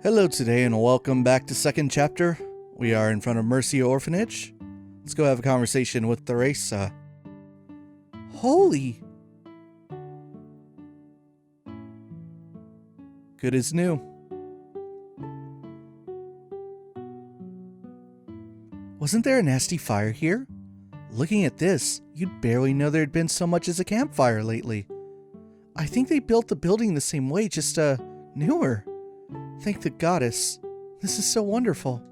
Hello today and welcome back to second chapter. We are in front of Mercy Orphanage. Let's go have a conversation with Teresa. Holy! Good as new. Wasn't there a nasty fire here? Looking at this, you'd barely know there'd been so much as a campfire lately. I think they built the building the same way, just newer. Thank the goddess. This is so wonderful.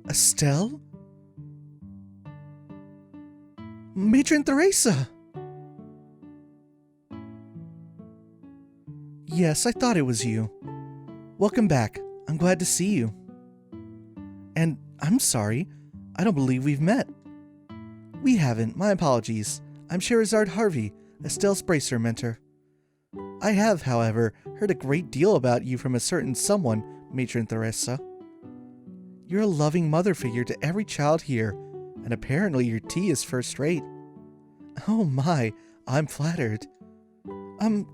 Estelle? Matron Teresa! Yes, I thought it was you. Welcome back. I'm glad to see you. And I'm sorry, I don't believe we've met. We haven't, my apologies. I'm Sherazard Harvey, Estelle's bracer mentor. I have, however, heard a great deal about you from a certain someone, Matron Teresa. You're a loving mother figure to every child here, and apparently your tea is first rate. Oh my, I'm flattered.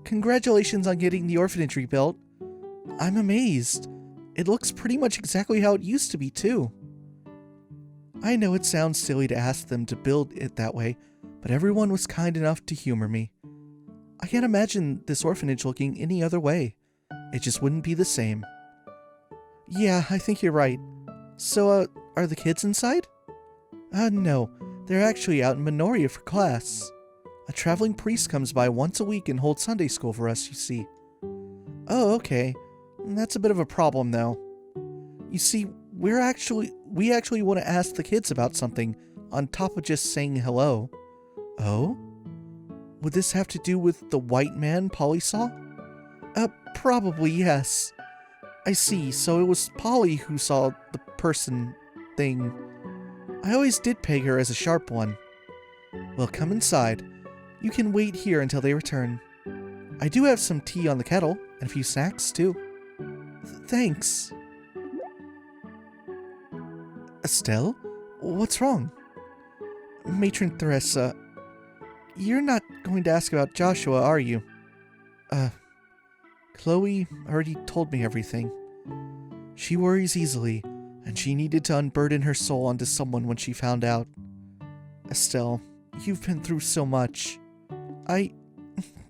Congratulations on getting the orphanage rebuilt. I'm amazed. It looks pretty much exactly how it used to be, too. I know it sounds silly to ask them to build it that way, but everyone was kind enough to humor me. I can't imagine this orphanage looking any other way. It just wouldn't be the same. Yeah, I think you're right. So, are the kids inside? No. They're actually out in Manoria for class. A traveling priest comes by once a week and holds Sunday school for us, you see. Oh, okay. That's a bit of a problem, though. You see, we actually want to ask the kids about something, on top of just saying hello. Oh? Would this have to do with the white man Polly saw? Probably yes. I see, so it was Polly who saw the person thing. I always did peg her as a sharp one. Well, come inside. You can wait here until they return. I do have some tea on the kettle, and a few snacks, too. Thanks. Estelle? What's wrong? Matron Teresa, you're not going to ask about Joshua, are you? Chloe already told me everything. She worries easily, and she needed to unburden her soul onto someone when she found out. Estelle, you've been through so much.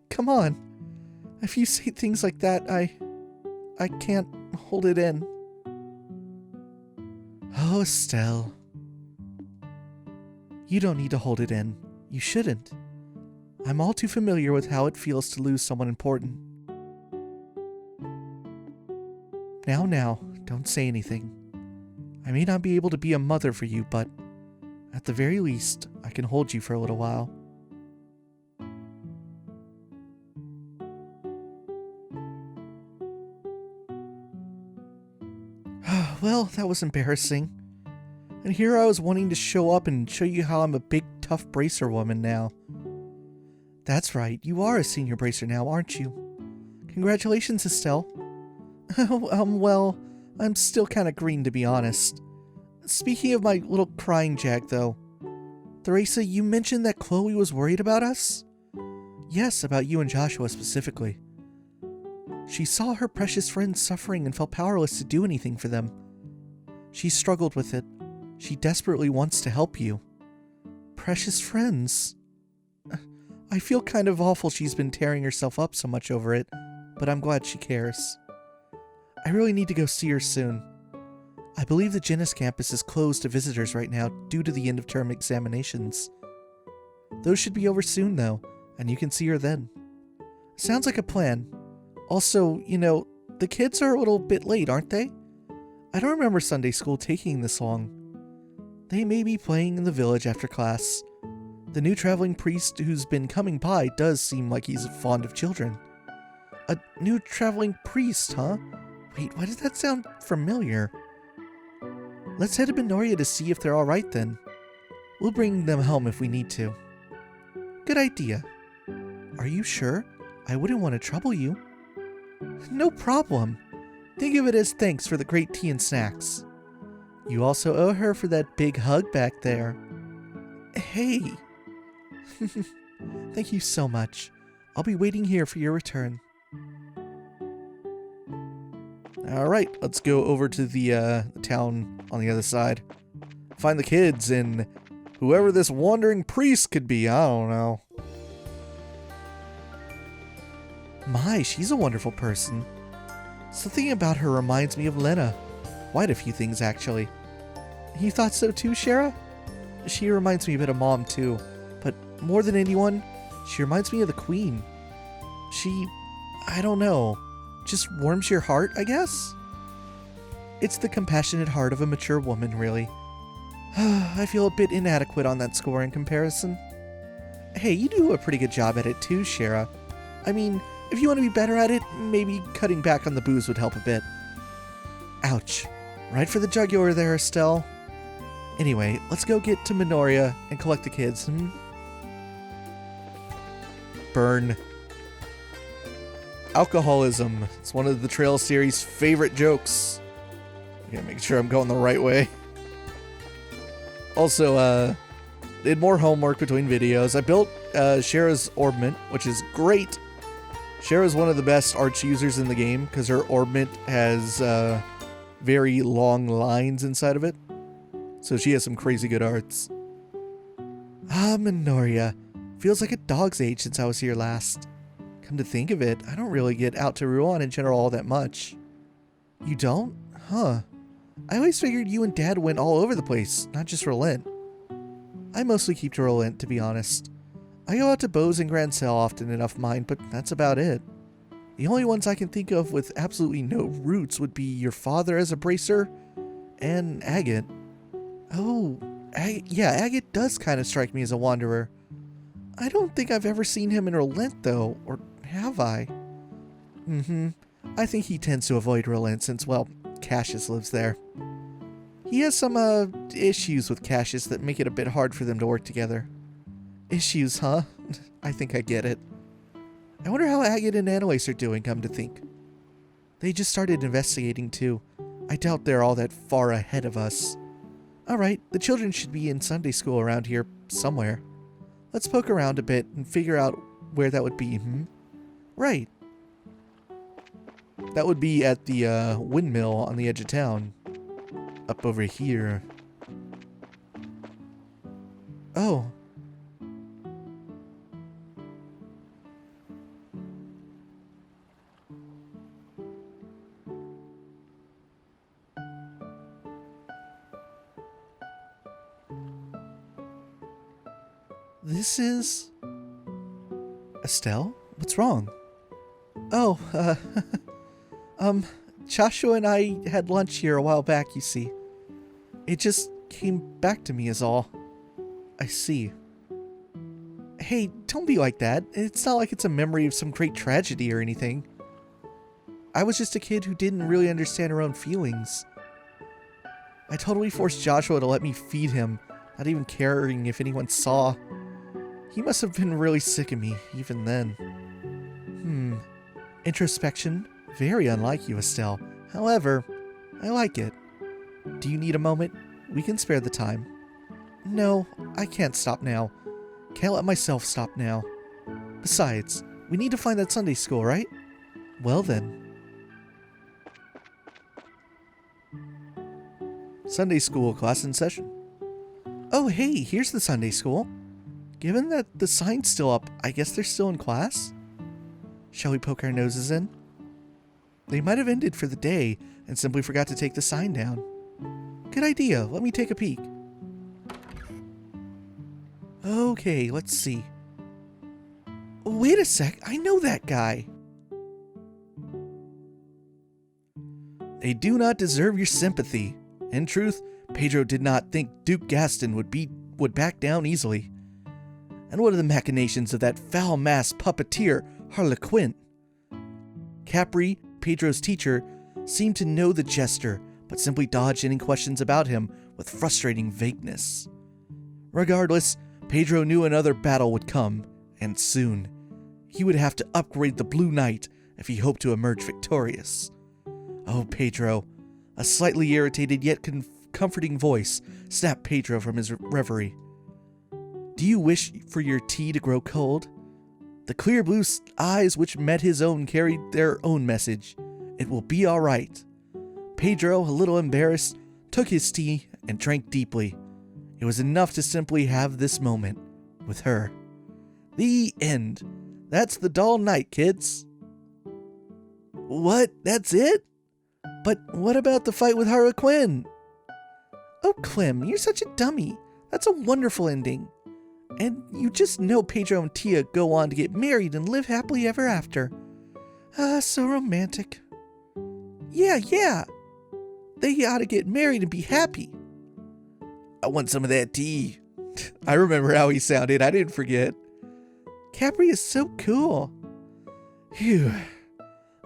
Come on. If you say things like that, I can't hold it in. Oh, Estelle. You don't need to hold it in. You shouldn't. I'm all too familiar with how it feels to lose someone important. Now, don't say anything. I may not be able to be a mother for you, but at the very least, I can hold you for a little while. Well, that was embarrassing. And here I was wanting to show up and show you how I'm a big, tough bracer woman now. That's right, you are a senior bracer now, aren't you? Congratulations, Estelle. Well, I'm still kind of green, to be honest. Speaking of my little crying jag, though. Teresa, you mentioned that Chloe was worried about us? Yes, about you and Joshua specifically. She saw her precious friends suffering and felt powerless to do anything for them. She struggled with it. She desperately wants to help you. Precious friends. I feel kind of awful she's been tearing herself up so much over it, but I'm glad she cares. I really need to go see her soon. I believe the Genis campus is closed to visitors right now due to the end-of-term examinations. Those should be over soon, though, and you can see her then. Sounds like a plan. Also, the kids are a little bit late, aren't they? I don't remember Sunday school taking this long. They may be playing in the village after class. The new traveling priest who's been coming by does seem like he's fond of children. A new traveling priest, huh? Wait, why does that sound familiar? Let's head to Manoria to see if they're alright then. We'll bring them home if we need to. Good idea. Are you sure? I wouldn't want to trouble you. No problem. Think of it as thanks for the great tea and snacks. You also owe her for that big hug back there. Hey! Thank you so much. I'll be waiting here for your return. Alright, let's go over to the town on the other side. Find the kids and whoever this wandering priest could be, I don't know. My, she's a wonderful person. Something about her reminds me of Lena. Quite a few things, actually. You thought so too, Shara? She reminds me a bit of Mom, too. But more than anyone, she reminds me of the Queen. She, I don't know, just warms your heart, I guess? It's the compassionate heart of a mature woman, really. I feel a bit inadequate on that score in comparison. Hey, you do a pretty good job at it too, Shara. I mean, if you want to be better at it, maybe cutting back on the booze would help a bit. Ouch. Right for the jugular there, Estelle. Anyway, let's go get to Manoria and collect the kids. Burn. Alcoholism. It's one of the Trail series' favorite jokes. I gotta make sure I'm going the right way. Also, did more homework between videos. I built Shara's orbment, which is great. Shara's one of the best arch users in the game because her orbment has very long lines inside of it. So she has some crazy good arts. Ah, Manoria. Feels like a dog's age since I was here last. Come to think of it, I don't really get out to Rouen in general all that much. You don't? Huh. I always figured you and Dad went all over the place, not just Rouen. I mostly keep to Rouen, to be honest. I go out to Beau's and Grand Salle often enough, mine, but that's about it. The only ones I can think of with absolutely no roots would be your father as a bracer and Agate. Oh, yeah, Agate does kind of strike me as a wanderer. I don't think I've ever seen him in Rouen, though, or have I? I think he tends to avoid Rouen since, well, Cassius lives there. He has some, issues with Cassius that make it a bit hard for them to work together. Issues, huh? I think I get it. I wonder how Agate and Annalise are doing, come to think. They just started investigating, too. I doubt they're all that far ahead of us. Alright, the children should be in Sunday school around here somewhere. Let's poke around a bit and figure out where that would be, Right. That would be at the windmill on the edge of town. Up over here. Oh. This is... Estelle? What's wrong? Oh, Joshua and I had lunch here a while back, you see. It just came back to me is all. I see. Hey, don't be like that. It's not like it's a memory of some great tragedy or anything. I was just a kid who didn't really understand her own feelings. I totally forced Joshua to let me feed him, not even caring if anyone saw. He must have been really sick of me, even then. Introspection? Very unlike you, Estelle. However, I like it. Do you need a moment? We can spare the time. No, I can't stop now. Can't let myself stop now. Besides, we need to find that Sunday school, right? Well then. Sunday school class in session. Oh hey, here's the Sunday school. Given that the sign's still up, I guess they're still in class? Shall we poke our noses in? They might have ended for the day and simply forgot to take the sign down. Good idea, let me take a peek. Okay, let's see. Wait a sec, I know that guy. They do not deserve your sympathy. In truth, Pedro did not think Duke Gaston would back down easily. And what are the machinations of that foul-masked puppeteer, Harlequin? Capri, Pedro's teacher, seemed to know the jester, but simply dodged any questions about him with frustrating vagueness. Regardless, Pedro knew another battle would come, and soon. He would have to upgrade the Blue Knight if he hoped to emerge victorious. Oh, Pedro. A slightly irritated yet comforting voice snapped Pedro from his reverie. Do you wish for your tea to grow cold? The clear blue eyes which met his own carried their own message. It will be all right. Pedro, a little embarrassed, took his tea and drank deeply. It was enough to simply have this moment with her. The end. That's the dull night, kids. What? That's it? But what about the fight with Harlequin? Oh, Clem, you're such a dummy. That's a wonderful ending. And you just know Pedro and Tia go on to get married and live happily ever after. Ah, so romantic. Yeah. They ought to get married and be happy. I want some of that tea. I remember how he sounded. I didn't forget. Capri is so cool. Phew.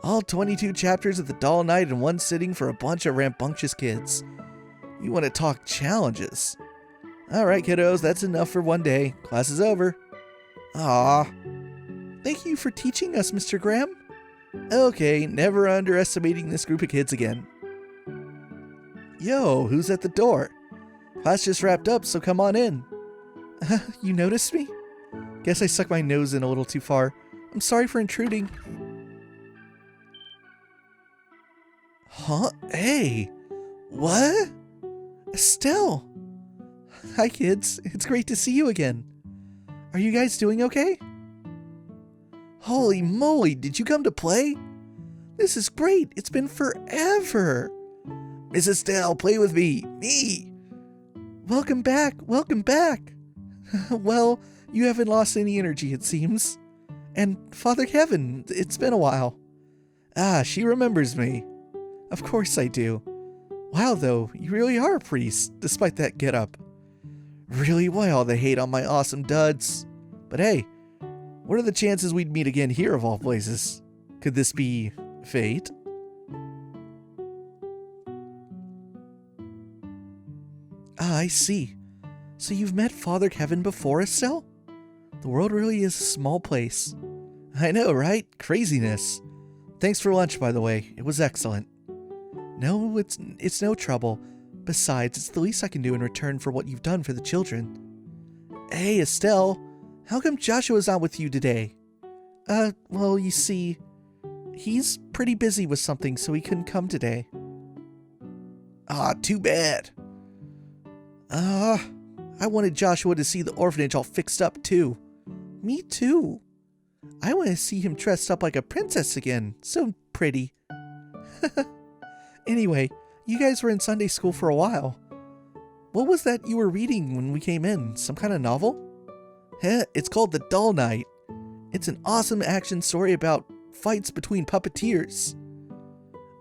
All 22 chapters of The Dull Night in one sitting for a bunch of rambunctious kids. You want to talk challenges. Alright, kiddos, that's enough for one day. Class is over. Aw. Thank you for teaching us, Mr. Graham. Okay, never underestimating this group of kids again. Yo, who's at the door? Class just wrapped up, so come on in. You noticed me? Guess I stuck my nose in a little too far. I'm sorry for intruding. Huh? Hey! What? Estelle! Hi, kids. It's great to see you again. Are you guys doing okay? Holy moly, did you come to play? This is great. It's been forever. Miss Estelle, play with me. Me! Welcome back. Well, you haven't lost any energy, it seems. And Father Kevin, it's been a while. Ah, she remembers me. Of course I do. Wow, though, you really are a priest, despite that getup. Really wild the hate on my awesome duds. But hey, what are the chances we'd meet again here of all places? Could this be fate? Ah, I see. So you've met Father Kevin before, Estelle? The world really is a small place. I know, right? Craziness. Thanks for lunch, by the way. It was excellent. No, it's no trouble. Besides, it's the least I can do in return for what you've done for the children. Hey, Estelle, how come Joshua's not with you today? Well, you see, he's pretty busy with something, so he couldn't come today. Ah, too bad. I wanted Joshua to see the orphanage all fixed up, too. Me too. I want to see him dressed up like a princess again. So pretty. Anyway, you guys were in Sunday school for a while. What was that you were reading when we came in? Some kind of novel? It's called The Dull Night. It's an awesome action story about fights between puppeteers.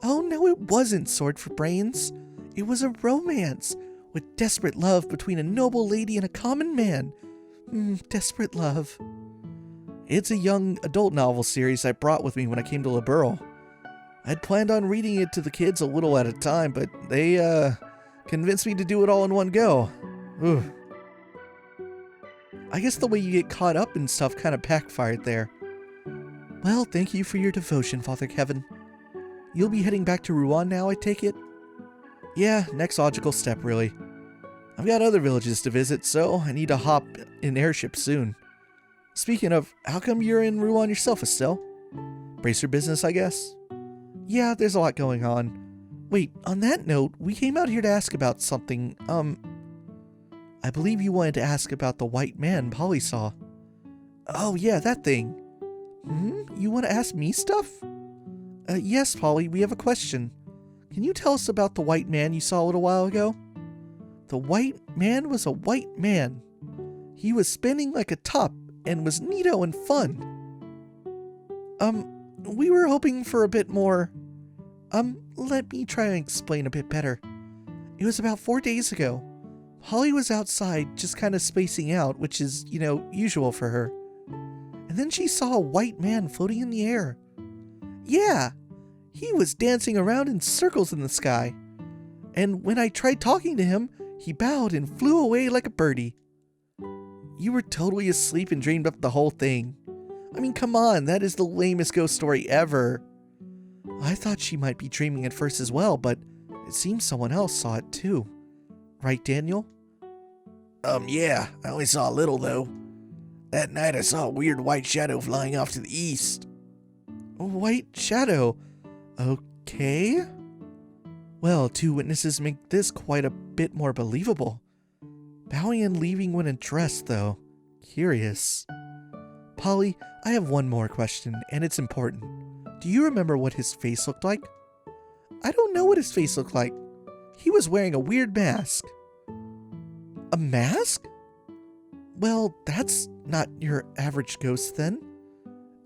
Oh no, it wasn't, Sword for Brains. It was a romance with desperate love between a noble lady and a common man. Desperate love. It's a young adult novel series I brought with me when I came to Liberal. I'd planned on reading it to the kids a little at a time, but they, convinced me to do it all in one go. Ugh. I guess the way you get caught up in stuff kind of backfired there. Well, thank you for your devotion, Father Kevin. You'll be heading back to Rouen now, I take it? Yeah, next logical step, really. I've got other villages to visit, so I need to hop in airship soon. Speaking of, how come you're in Rouen yourself, Estelle? Bracer business, I guess? Yeah, there's a lot going on. Wait, on that note, we came out here to ask about something, I believe you wanted to ask about the white man Polly saw. Oh yeah, that thing. You want to ask me stuff? Yes, Polly, we have a question. Can you tell us about the white man you saw a little while ago? The white man was a white man. He was spinning like a top and was neato and fun. We were hoping for a bit more. Let me try and explain a bit better. It was about 4 days ago. Holly was outside just kind of spacing out, which is, usual for her. And then she saw a white man floating in the air. Yeah, he was dancing around in circles in the sky. And when I tried talking to him, he bowed and flew away like a birdie. You were totally asleep and dreamed up the whole thing. I mean, come on, that is the lamest ghost story ever. I thought she might be dreaming at first as well, but it seems someone else saw it too. Right, Daniel? Yeah, I only saw a little though. That night I saw a weird white shadow flying off to the east. A white shadow? Okay. Well, 2 witnesses make this quite a bit more believable. Bowing and leaving when addressed, though. Curious. Polly, I have one more question, and it's important. Do you remember what his face looked like? I don't know what his face looked like. He was wearing a weird mask. A mask? Well, that's not your average ghost then.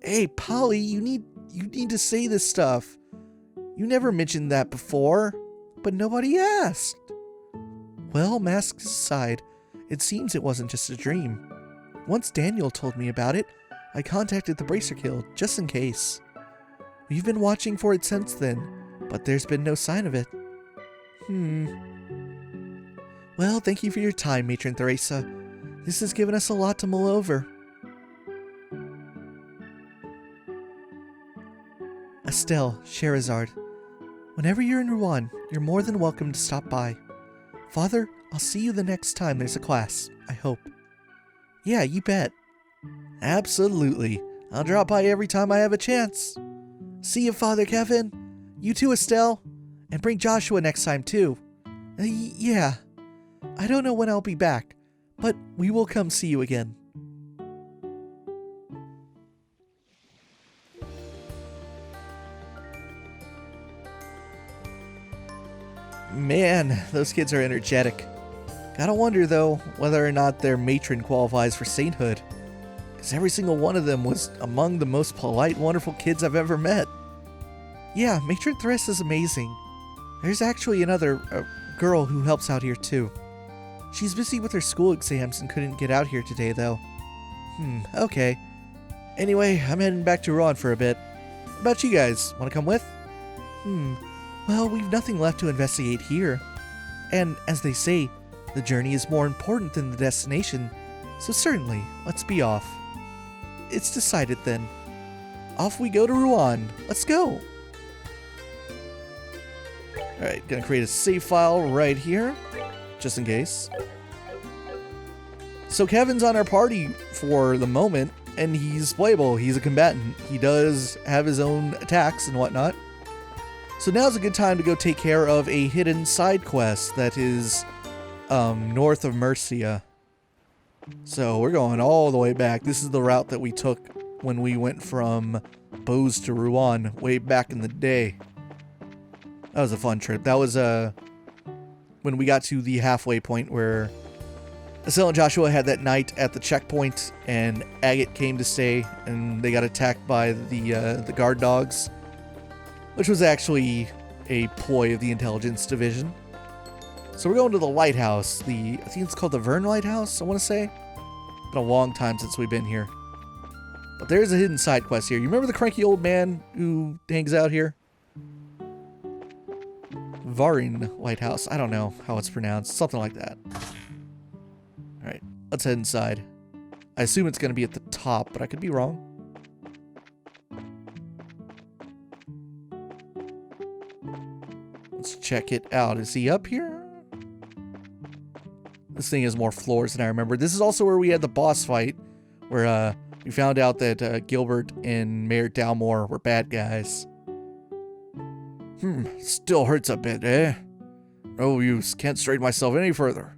Hey, Polly, you need to say this stuff. You never mentioned that before, but nobody asked. Well, masks aside, it seems it wasn't just a dream. Once Daniel told me about it, I contacted the Bracer Guild just in case. We've been watching for it since then, but there's been no sign of it. Well, thank you for your time, Matron Theresa. This has given us a lot to mull over. Estelle, Sherazard. Whenever you're in Rouen, you're more than welcome to stop by. Father, I'll see you the next time there's a class, I hope. Yeah, you bet. Absolutely. I'll drop by every time I have a chance. See you, Father Kevin. You too, Estelle. And bring Joshua next time, too. Yeah. I don't know when I'll be back, but we will come see you again. Man, those kids are energetic. Gotta wonder, though, whether or not their matron qualifies for sainthood. Because every single one of them was among the most polite, wonderful kids I've ever met. Yeah, Matron Theresa's amazing. There's actually another girl who helps out here, too. She's busy with her school exams and couldn't get out here today, though. Okay. Anyway, I'm heading back to Rouen for a bit. How about you guys? Want to come with? Well, we've nothing left to investigate here. And, as they say, the journey is more important than the destination. So certainly, let's be off. It's decided then. Off we go to Rouen. Let's go! Alright, gonna create a save file right here, just in case. So Kevin's on our party for the moment, and he's playable. He's a combatant. He does have his own attacks and whatnot. So now's a good time to go take care of a hidden side quest that is north of Murcia. So we're going all the way back. This is the route that we took when we went from Bose to Rouen way back in the day. That was a fun trip. That was when we got to the halfway point where Estelle and Joshua had that night at the checkpoint, and Agate came to stay, and they got attacked by the guard dogs, which was actually a ploy of the intelligence division. So we're going to the Lighthouse. I think it's called the Vern Lighthouse, I want to say. Been a long time since we've been here. But there's a hidden side quest here. You remember the cranky old man who hangs out here? Varin Lighthouse. I don't know how it's pronounced. Something like that. Alright, let's head inside. I assume it's going to be at the top, but I could be wrong. Let's check it out. Is he up here? This thing has more floors than I remember. This is also where we had the boss fight, where we found out that Gilbert and Mayor Dalmore were bad guys. Still hurts a bit, eh? No use. Can't straighten myself any further.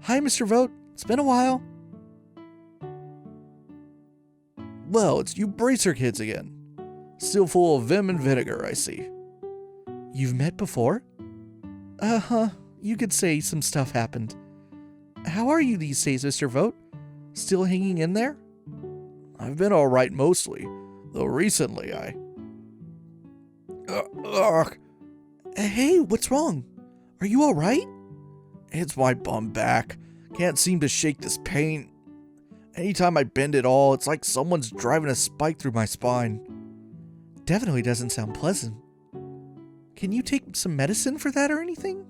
Hi, Mr. Vogt. It's been a while. Well, it's you Bracer kids again. Still full of vim and vinegar, I see. You've met before? Uh-huh. You could say some stuff happened. How are you these days, Mr. Vogt? Still hanging in there? I've been alright mostly, though recently I... Hey, what's wrong? Are you alright? It's my bum back. Can't seem to shake this pain. Anytime I bend at all, it's like someone's driving a spike through my spine. Definitely doesn't sound pleasant. Can you take some medicine for that or anything?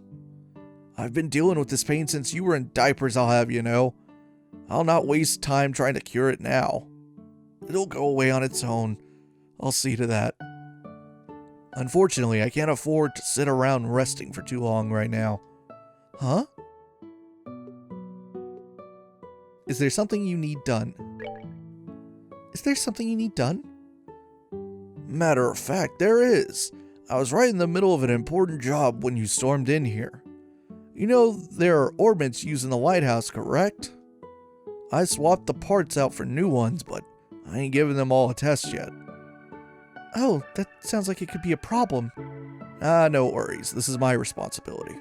I've been dealing with this pain since you were in diapers, I'll have you know. I'll not waste time trying to cure it now. It'll go away on its own. I'll see to that. Unfortunately, I can't afford to sit around resting for too long right now. Huh? Is there something you need done? Is there something you need done? Matter of fact, there is. I was right in the middle of an important job when you stormed in here. You know there are orbits used in the Lighthouse, correct? I swapped the parts out for new ones, but I ain't given them all a test yet. Oh, that sounds like it could be a problem. No worries. This is my responsibility.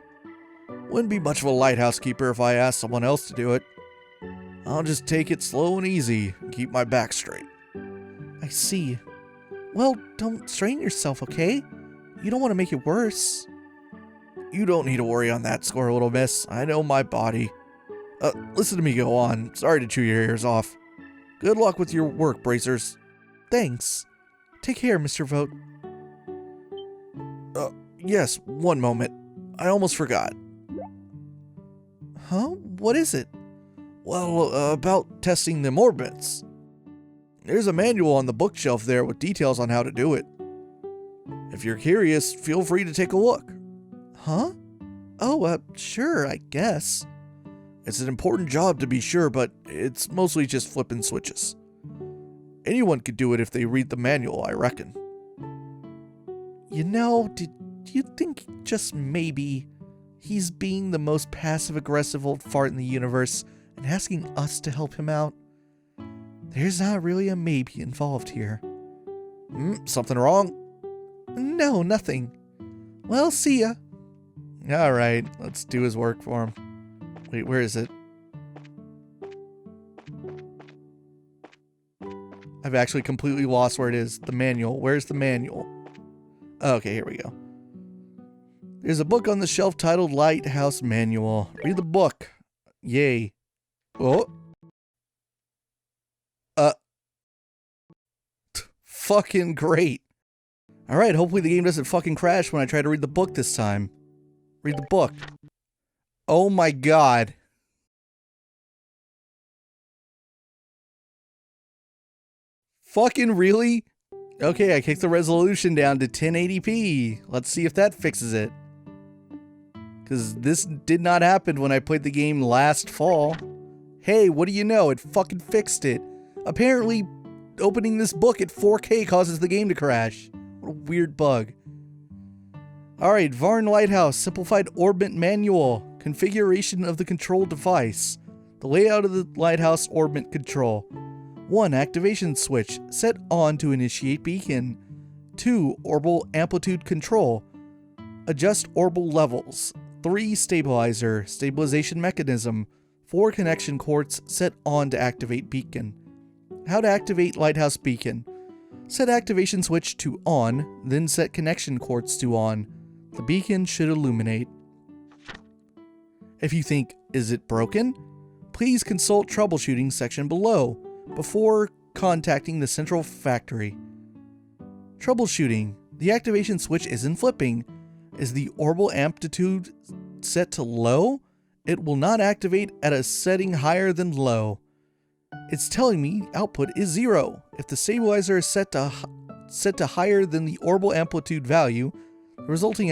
Wouldn't be much of a lighthouse keeper if I asked someone else to do it. I'll just take it slow and easy and keep my back straight. I see. Well, don't strain yourself, okay? You don't want to make it worse. You don't need to worry on that score, little miss. I know my body. Listen to me go on. Sorry to chew your ears off. Good luck with your work, bracers. Thanks. Take care, Mr. Vogt. Yes, one moment. I almost forgot. Huh? What is it? Well, about testing them orbits. There's a manual on the bookshelf there with details on how to do it. If you're curious, feel free to take a look. Huh? Oh, sure, I guess. It's an important job to be sure, but it's mostly just flipping switches. Anyone could do it if they read the manual, I reckon. You know, do you think just maybe he's being the most passive-aggressive old fart in the universe and asking us to help him out? There's not really a maybe involved here. Something wrong? No, nothing. Well, see ya. Alright, let's do his work for him. Wait, where is it? I've actually completely lost where it is. The manual. Where's the manual? Okay, here we go. There's a book on the shelf titled Lighthouse Manual. Read the book. Yay. Oh. Fucking great. Alright, hopefully the game doesn't fucking crash when I try to read the book this time. Read the book. Oh my god. Fucking really? Okay, I kicked the resolution down to 1080p. Let's see if that fixes it. Because this did not happen when I played the game last fall. Hey, what do you know? It fucking fixed it. Apparently, opening this book at 4K causes the game to crash. What a weird bug. Alright, Varn Lighthouse, Simplified Orbit Manual. Configuration of the control device. The layout of the Lighthouse Orbit control. 1. Activation switch. Set on to initiate beacon. 2. Orbal amplitude control. Adjust orbal levels. 3. Stabilizer. Stabilization mechanism. 4. Connection quartz. Set on to activate beacon. How to activate Lighthouse beacon. Set activation switch to on, then set connection quartz to on. The beacon should illuminate. If you think, is it broken? Please consult troubleshooting section below before contacting the central factory. Troubleshooting. The activation switch isn't flipping. Is the orbal amplitude set to low? It will not activate at a setting higher than low. It's telling me output is 0. If the stabilizer is set to higher than the orbal amplitude value, the resulting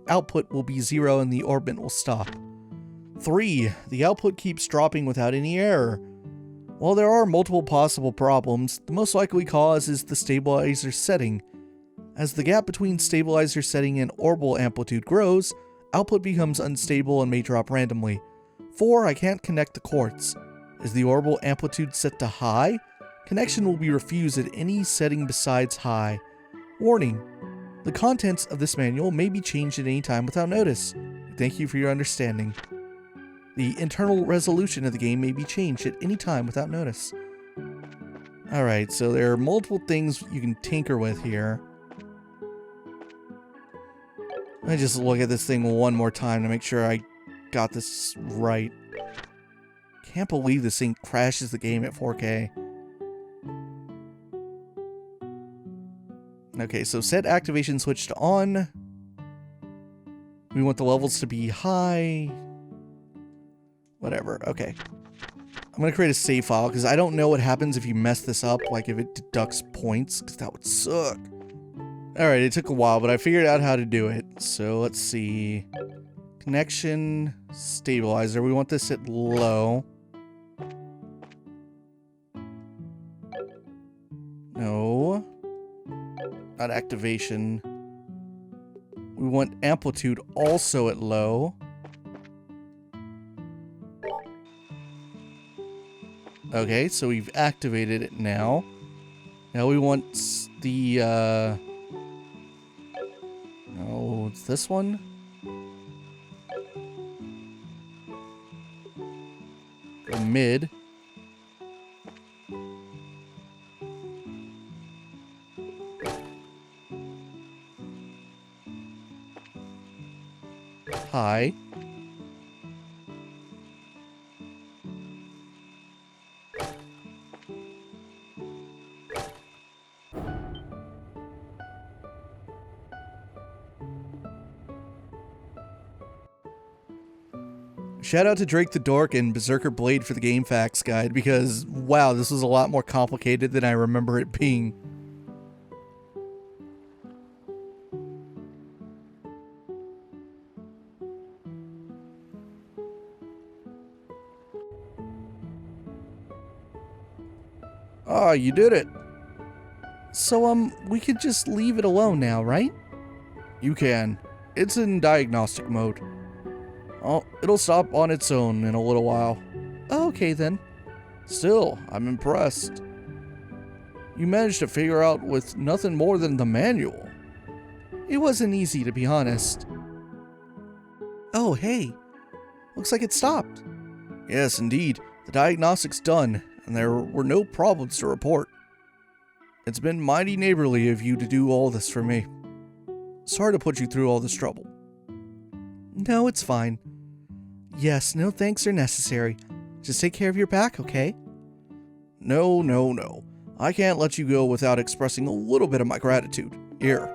output will be 0 and the orbit will stop. 3. The output keeps dropping without any error. While there are multiple possible problems, the most likely cause is the stabilizer setting. As the gap between stabilizer setting and orbal amplitude grows, output becomes unstable and may drop randomly. 4. I can't connect the quartz. Is the orbal amplitude set to high? Connection will be refused at any setting besides high. Warning. The contents of this manual may be changed at any time without notice. Thank you for your understanding. The internal resolution of the game may be changed at any time without notice. Alright, so there are multiple things you can tinker with here. Let me just look at this thing one more time to make sure I got this right. Can't believe this thing crashes the game at 4K. Okay, so set activation switch to on. We want the levels to be high. Whatever, okay. I'm gonna create a save file because I don't know what happens if you mess this up, like if it deducts points, because that would suck. Alright, it took a while, but I figured out how to do it. So let's see. Connection, stabilizer. We want this at low. No. Not activation. We want amplitude also at low. Okay, so we've activated it now. Now we want the, oh, it's this one? Go mid. High. Shout out to Drake the Dork and Berserker Blade for the game facts guide, because wow, this was a lot more complicated than I remember it being. Ah, you did it. So, we could just leave it alone now, right? You can. It's in diagnostic mode. Oh, it'll stop on its own in a little while. Okay, then. Still, I'm impressed. You managed to figure out with nothing more than the manual. It wasn't easy, to be honest. Oh, hey. Looks like it stopped. Yes, indeed. The diagnostic's done, and there were no problems to report. It's been mighty neighborly of you to do all this for me. Sorry to put you through all this trouble. No, it's fine. Yes, no thanks are necessary. Just take care of your back, okay? No, no, no. I can't let you go without expressing a little bit of my gratitude. Here.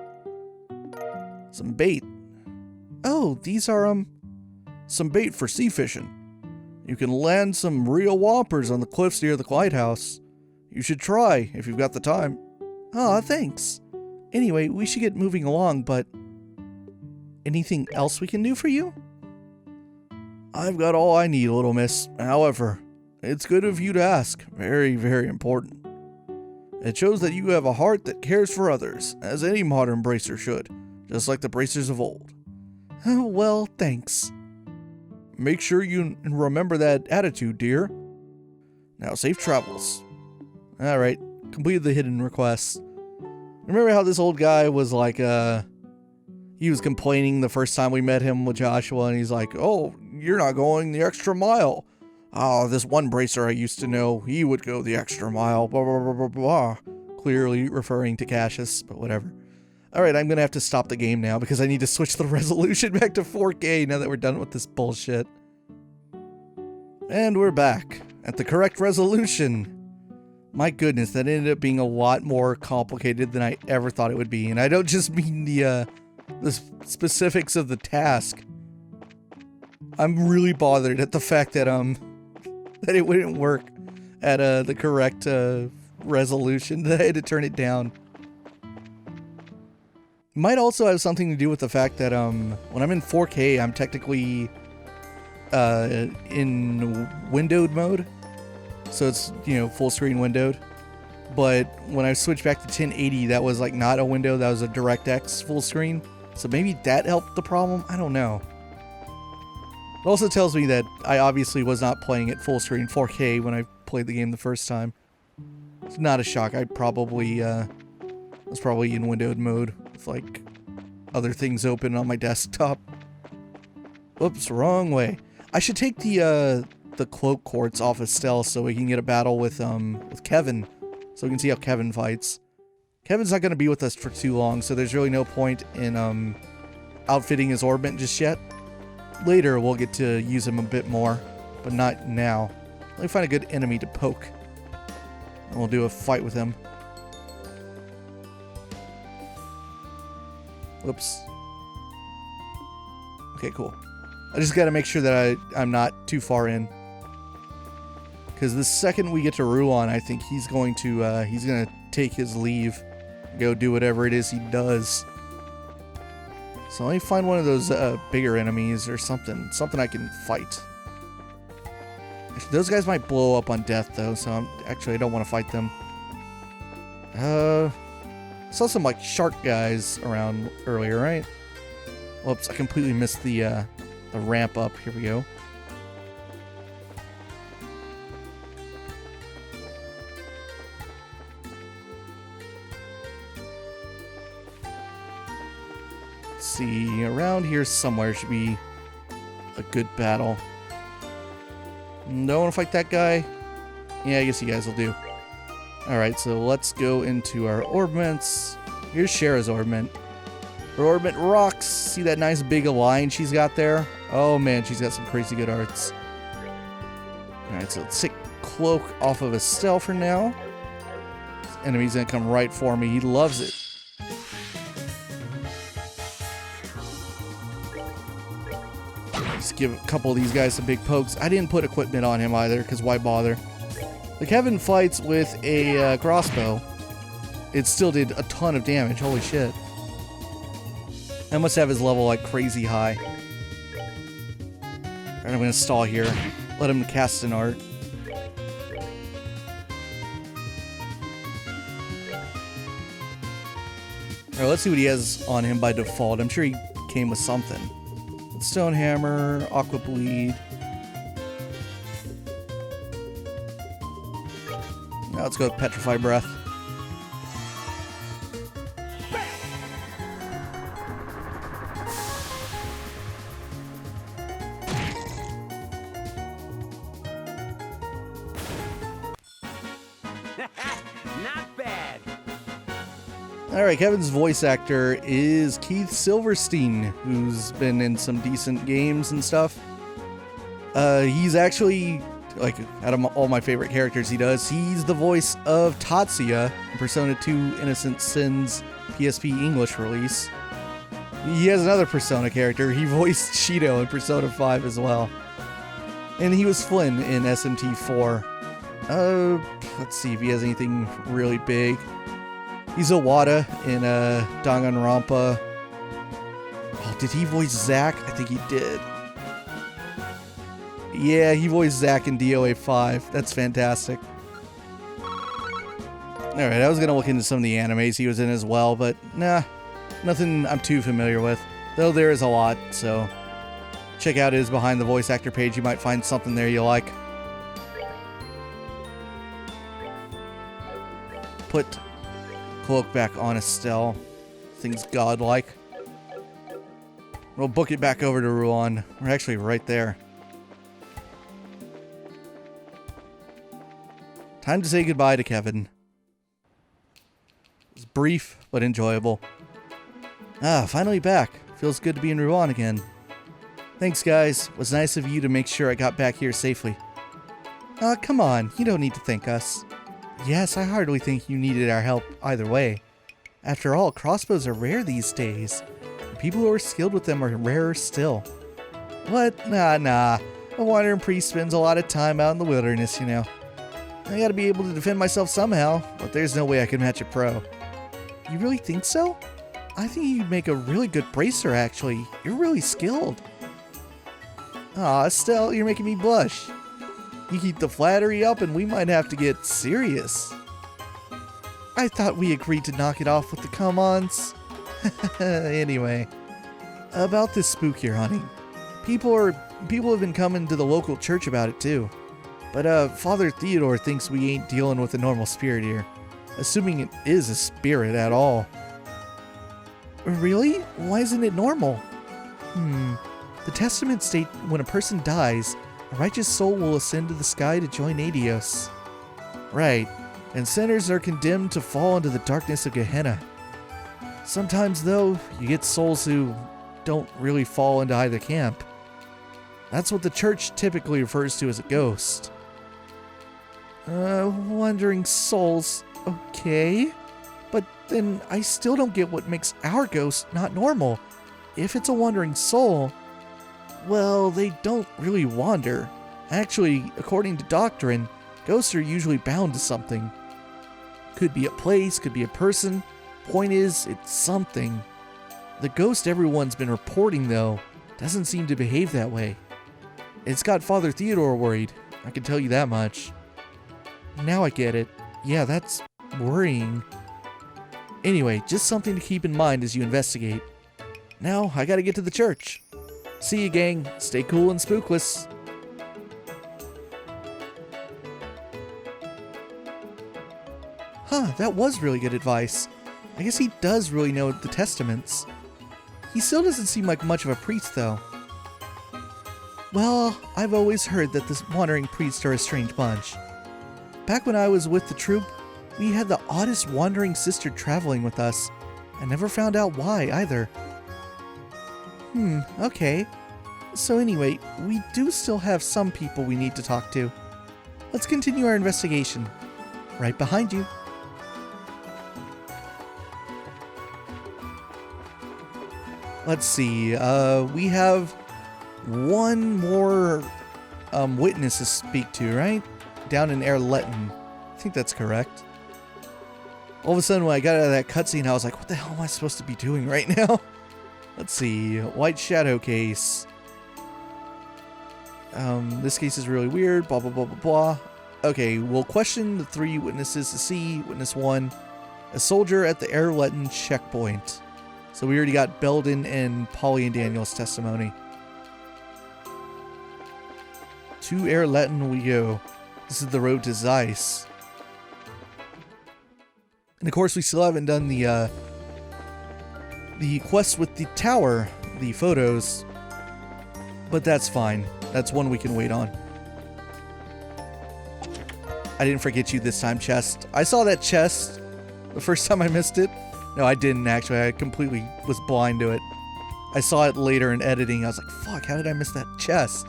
Some bait. Oh, these are, some bait for sea fishing. You can land some real whoppers on the cliffs near the Lighthouse. You should try, if you've got the time. Aw, thanks. Anyway, we should get moving along, but... anything else we can do for you? I've got all I need, little miss. However, it's good of you to ask. Very, very important. It shows that you have a heart that cares for others, as any modern bracer should, just like the bracers of old. Well, thanks. Make sure you remember that attitude, dear. Now, safe travels. Alright, completed the hidden request. Remember how this old guy was like, he was complaining the first time we met him with Joshua, and he's like, oh, you're not going the extra mile. Oh, this one bracer I used to know, he would go the extra mile, blah, blah, blah, blah, blah. Clearly referring to Cassius, but whatever. Alright, I'm gonna have to stop the game now, because I need to switch the resolution back to 4K now that we're done with this bullshit. And we're back at the correct resolution. My goodness, that ended up being a lot more complicated than I ever thought it would be. And I don't just mean the specifics of the task. I'm really bothered at the fact that that it wouldn't work at the correct resolution, that I had to turn it down. Might also have something to do with the fact that when I'm in 4K, I'm technically in windowed mode. So it's, you know, full screen windowed. But when I switched back to 1080, that was like not a window, that was a DirectX full screen. So maybe that helped the problem? I don't know. It also tells me that I obviously was not playing at full screen 4K when I played the game the first time. It's not a shock. I probably was probably in windowed mode with like other things open on my desktop. Oops, wrong way. I should take the cloak quartz off of stealth so we can get a battle with Kevin, so we can see how Kevin fights. Kevin's not going to be with us for too long, so there's really no point in outfitting his orbit just yet. Later we'll get to use him a bit more, but not now. Let me find a good enemy to poke, and we'll do a fight with him. Whoops. Okay, cool. I just got to make sure that I'm not too far in. Because the second we get to Rouen, I think he's going to take his leave, go do whatever it is he does. So let me find one of those bigger enemies or something I can fight. Actually, those guys might blow up on death though, so I don't want to fight them. Saw some like shark guys around earlier, right? Whoops, I completely missed the ramp up. Here we go. Let's see, around here somewhere should be a good battle. Don't want to fight that guy? Yeah, I guess you guys will do. Alright, so let's go into our orbments. Here's Shara's orbment. Her orbment rocks. See that nice big line she's got there? Oh man, she's got some crazy good arts. Alright, so let's take Cloak off of Estelle for now. This enemy's gonna come right for me. He loves it. Just give a couple of these guys some big pokes. I didn't put equipment on him either, because why bother? The Kevin fights with a crossbow. It still did a ton of damage. Holy shit. I must have his level like crazy high. Alright, I'm gonna stall here. Let him cast an art. Alright, let's see what he has on him by default. I'm sure he came with something. Stone Hammer, Aqua Bleed. Now let's go with Petrify Breath. Not bad. Alright, Kevin's voice actor is Keith Silverstein, who's been in some decent games and stuff. He's actually, like, out of all my favorite characters he does, he's the voice of Tatsuya in Persona 2 Innocent Sins PSP English release. He has another Persona character. He voiced Shido in Persona 5 as well. And he was Flynn in SMT 4. Let's see if he has anything really big. He's Owada in Danganronpa. Oh, did he voice Zack? I think he did. Yeah, he voiced Zack in DOA 5. That's fantastic. Alright, I was going to look into some of the animes he was in as well, but nah, nothing I'm too familiar with. Though there is a lot, so check out his Behind the Voice Actor page. You might find something there you like. Put Cloak back on Estelle. Thing's godlike. We'll book it back over to Rouen. We're actually right there. Time to say goodbye to Kevin. It was brief, but enjoyable. Finally back. Feels good to be in Rouen again. Thanks, guys. It was nice of you to make sure I got back here safely. Come on. You don't need to thank us. Yes, I hardly think you needed our help either way. After all, crossbows are rare these days. And people who are skilled with them are rarer still. What? Nah. A wandering priest spends a lot of time out in the wilderness, you know. I gotta be able to defend myself somehow, but there's no way I can match a pro. You really think so? I think you'd make a really good bracer, actually. You're really skilled. Aw, Estelle, you're making me blush. You keep the flattery up and we might have to get serious. I thought we agreed to knock it off with the come-ons. Anyway, about this spook you're hunting. People have been coming to the local church about it too. But Father Theodore thinks we ain't dealing with a normal spirit here. Assuming it is a spirit at all. Really? Why isn't it normal? The testaments state when a person dies, a righteous soul will ascend to the sky to join Adios. Right, and sinners are condemned to fall into the darkness of Gehenna. Sometimes, though, you get souls who don't really fall into either camp. That's what the church typically refers to as a ghost. Wandering souls, okay. But then I still don't get what makes our ghost not normal. If it's a wandering soul, well, they don't really wander. Actually, according to doctrine, ghosts are usually bound to something. Could be a place, could be a person. Point is, it's something. The ghost everyone's been reporting, though, doesn't seem to behave that way. It's got Father Theodore worried, I can tell you that much. Now I get it. Yeah, that's worrying. Anyway, just something to keep in mind as you investigate. Now, I gotta get to the church. See you, gang. Stay cool and spookless. Huh, that was really good advice. I guess he does really know the testaments. He still doesn't seem like much of a priest, though. Well, I've always heard that this wandering priests are a strange bunch. Back when I was with the troupe, we had the oddest wandering sister traveling with us. I never found out why, either. Okay. So anyway, we do still have some people we need to talk to. Let's continue our investigation. Right behind you. Let's see, we have one more witness to speak to, right? Down in Erletten. I think that's correct. All of a sudden when I got out of that cutscene, I was like, what the hell am I supposed to be doing right now? Let's see, White Shadow case. This case is really weird, blah, blah, blah, blah, blah. Okay, we'll question the 3 witnesses to see. Witness 1, a soldier at the Erletten checkpoint. So we already got Belden and Polly and Daniel's testimony. To Erletten we go. This is the road to Zeiss. And of course we still haven't done the quest with the tower, the photos. But that's fine. That's one we can wait on. I didn't forget you this time, chest. I saw that chest the first time I missed it. No, I didn't actually. I completely was blind to it. I saw it later in editing. I was like, fuck, how did I miss that chest?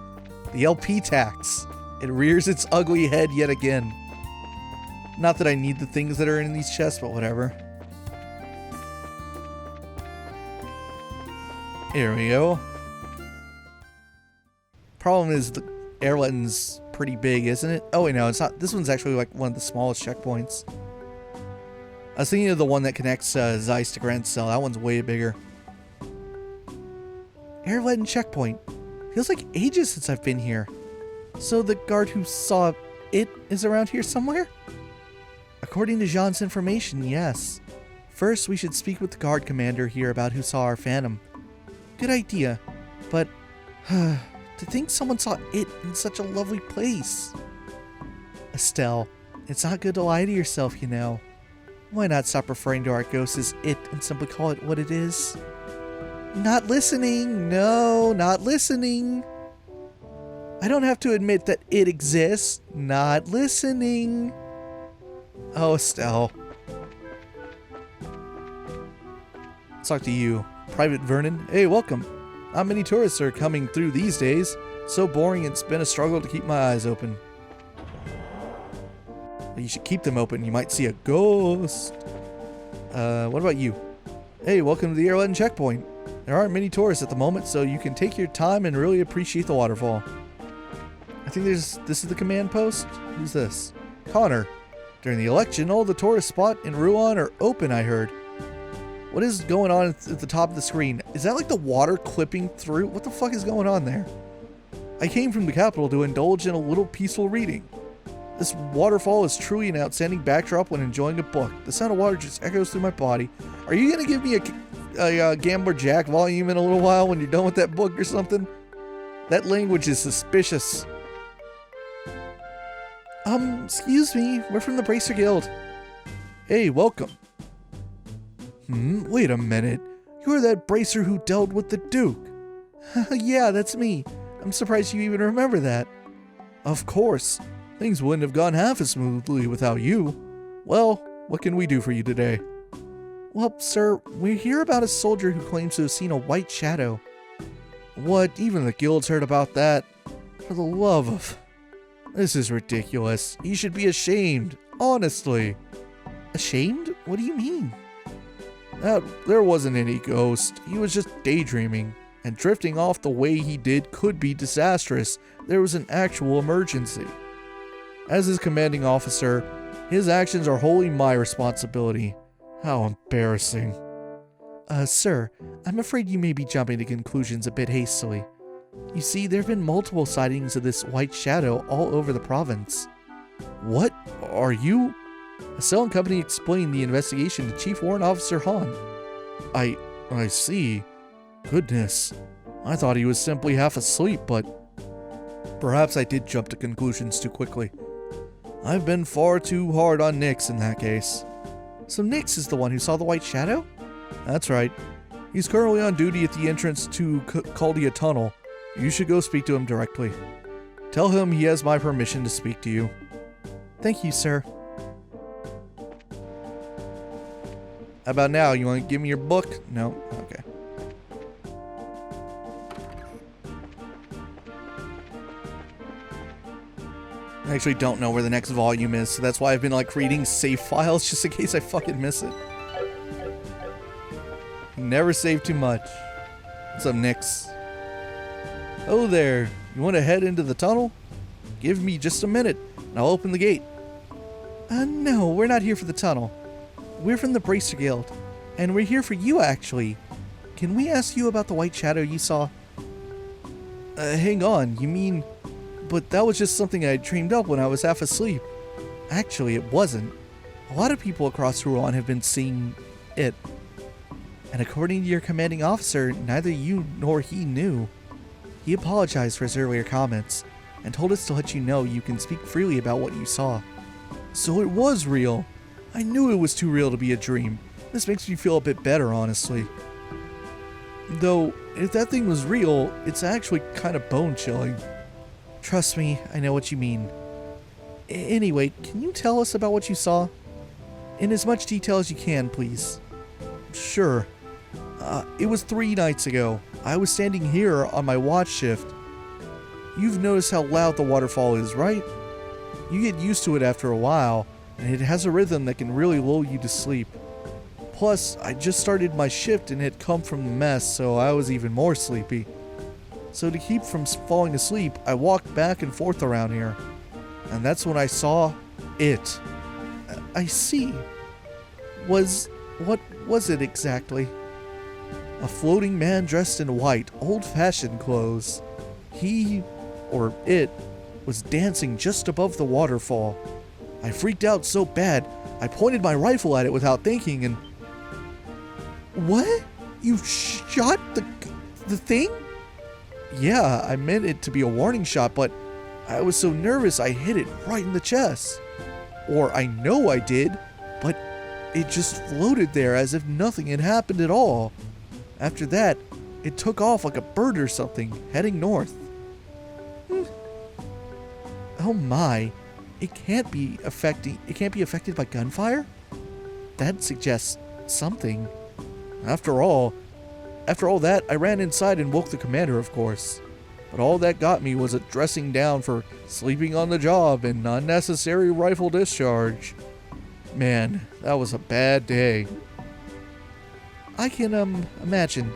The LP tax. It rears its ugly head yet again. Not that I need the things that are in these chests, but whatever. Here we go. Problem is, the Erletten's pretty big, isn't it? Oh, wait, no, it's not. This one's actually like one of the smallest checkpoints. I was thinking of the one that connects Zeiss to Grenzel. That one's way bigger. Erletten checkpoint. Feels like ages since I've been here. So the guard who saw it is around here somewhere? According to Jean's information, yes. First, we should speak with the guard commander here about who saw our phantom. Good idea, but to think someone saw it in such a lovely place. Estelle, it's not good to lie to yourself, you know. Why not stop referring to our ghost as it and simply call it what it is? Not listening! No, not listening! I don't have to admit that it exists. Not listening! Oh, Estelle. Let's talk to you. Private Vernon. Hey, welcome. Not many tourists are coming through these days. So boring it's been a struggle to keep my eyes open. You should keep them open. You might see a ghost. What about you? Hey, welcome to the Erletten checkpoint. There aren't many tourists at the moment, so you can take your time and really appreciate the waterfall. I think this is the command post. Who's this? Connor. During the election, all the tourist spots in Rouen are open, I heard. What is going on at the top of the screen? Is that like the water clipping through? What the fuck is going on there? I came from the capital to indulge in a little peaceful reading. This waterfall is truly an outstanding backdrop when enjoying a book. The sound of water just echoes through my body. Are you going to give me a Gambler Jack volume in a little while when you're done with that book or something? That language is suspicious. Excuse me. We're from the Bracer Guild. Hey, welcome. Wait a minute. You're that bracer who dealt with the Duke. Yeah, that's me. I'm surprised you even remember that. Of course. Things wouldn't have gone half as smoothly without you. Well, what can we do for you today? Well, sir, we hear about a soldier who claims to have seen a white shadow. What? Even the guild's heard about that? For the love of... This is ridiculous. You should be ashamed. Honestly. Ashamed? What do you mean? There wasn't any ghost. He was just daydreaming. And drifting off the way he did could be disastrous. There was an actual emergency. As his commanding officer, his actions are wholly my responsibility. How embarrassing. Sir, I'm afraid you may be jumping to conclusions a bit hastily. You see, there have been multiple sightings of this white shadow all over the province. What? Are you? Estelle and company explained the investigation to Chief Warrant Officer Han. I see. Goodness, I thought he was simply half asleep, but perhaps I did jump to conclusions too quickly. I've been far too hard on Nix in that case. So Nix is the one who saw the white shadow? That's right. He's currently on duty at the entrance to Caldia Tunnel. You should go speak to him directly. Tell him he has my permission to speak to you. Thank you, sir. How about now? You want to give me your book? No? Okay. I actually don't know where the next volume is, so that's why I've been like reading save files just in case I fucking miss it. Never save too much. What's up, Nix? Oh there, you want to head into the tunnel? Give me just a minute, and I'll open the gate. No, we're not here for the tunnel. We're from the Bracer Guild, and we're here for you, actually. Can we ask you about the white shadow you saw? Hang on, you mean... But that was just something I dreamed up when I was half asleep. Actually, it wasn't. A lot of people across Rouen have been seeing it. And according to your commanding officer, neither you nor he knew. He apologized for his earlier comments, and told us to let you know you can speak freely about what you saw. So it was real. I knew it was too real to be a dream. This makes me feel a bit better, honestly. Though, if that thing was real, it's actually kind of bone-chilling. Trust me, I know what you mean. Anyway, can you tell us about what you saw? In as much detail as you can, please. Sure. It was 3 nights ago. I was standing here on my watch shift. You've noticed how loud the waterfall is, right? You get used to it after a while, and it has a rhythm that can really lull you to sleep. Plus, I just started my shift and had come from the mess, so I was even more sleepy. So to keep from falling asleep, I walked back and forth around here. And that's when I saw it. I see. What was it exactly? A floating man dressed in white, old-fashioned clothes. He, or it, was dancing just above the waterfall. I freaked out so bad, I pointed my rifle at it without thinking and... What? You shot the thing? Yeah, I meant it to be a warning shot, but I was so nervous I hit it right in the chest. Or I know I did, but it just floated there as if nothing had happened at all. After that, it took off like a bird or something, heading north. Oh my, it can't be affected by gunfire? That suggests something. After all that, I ran inside and woke the commander, of course. But all that got me was a dressing down for sleeping on the job and unnecessary rifle discharge. Man, that was a bad day. I can, imagine.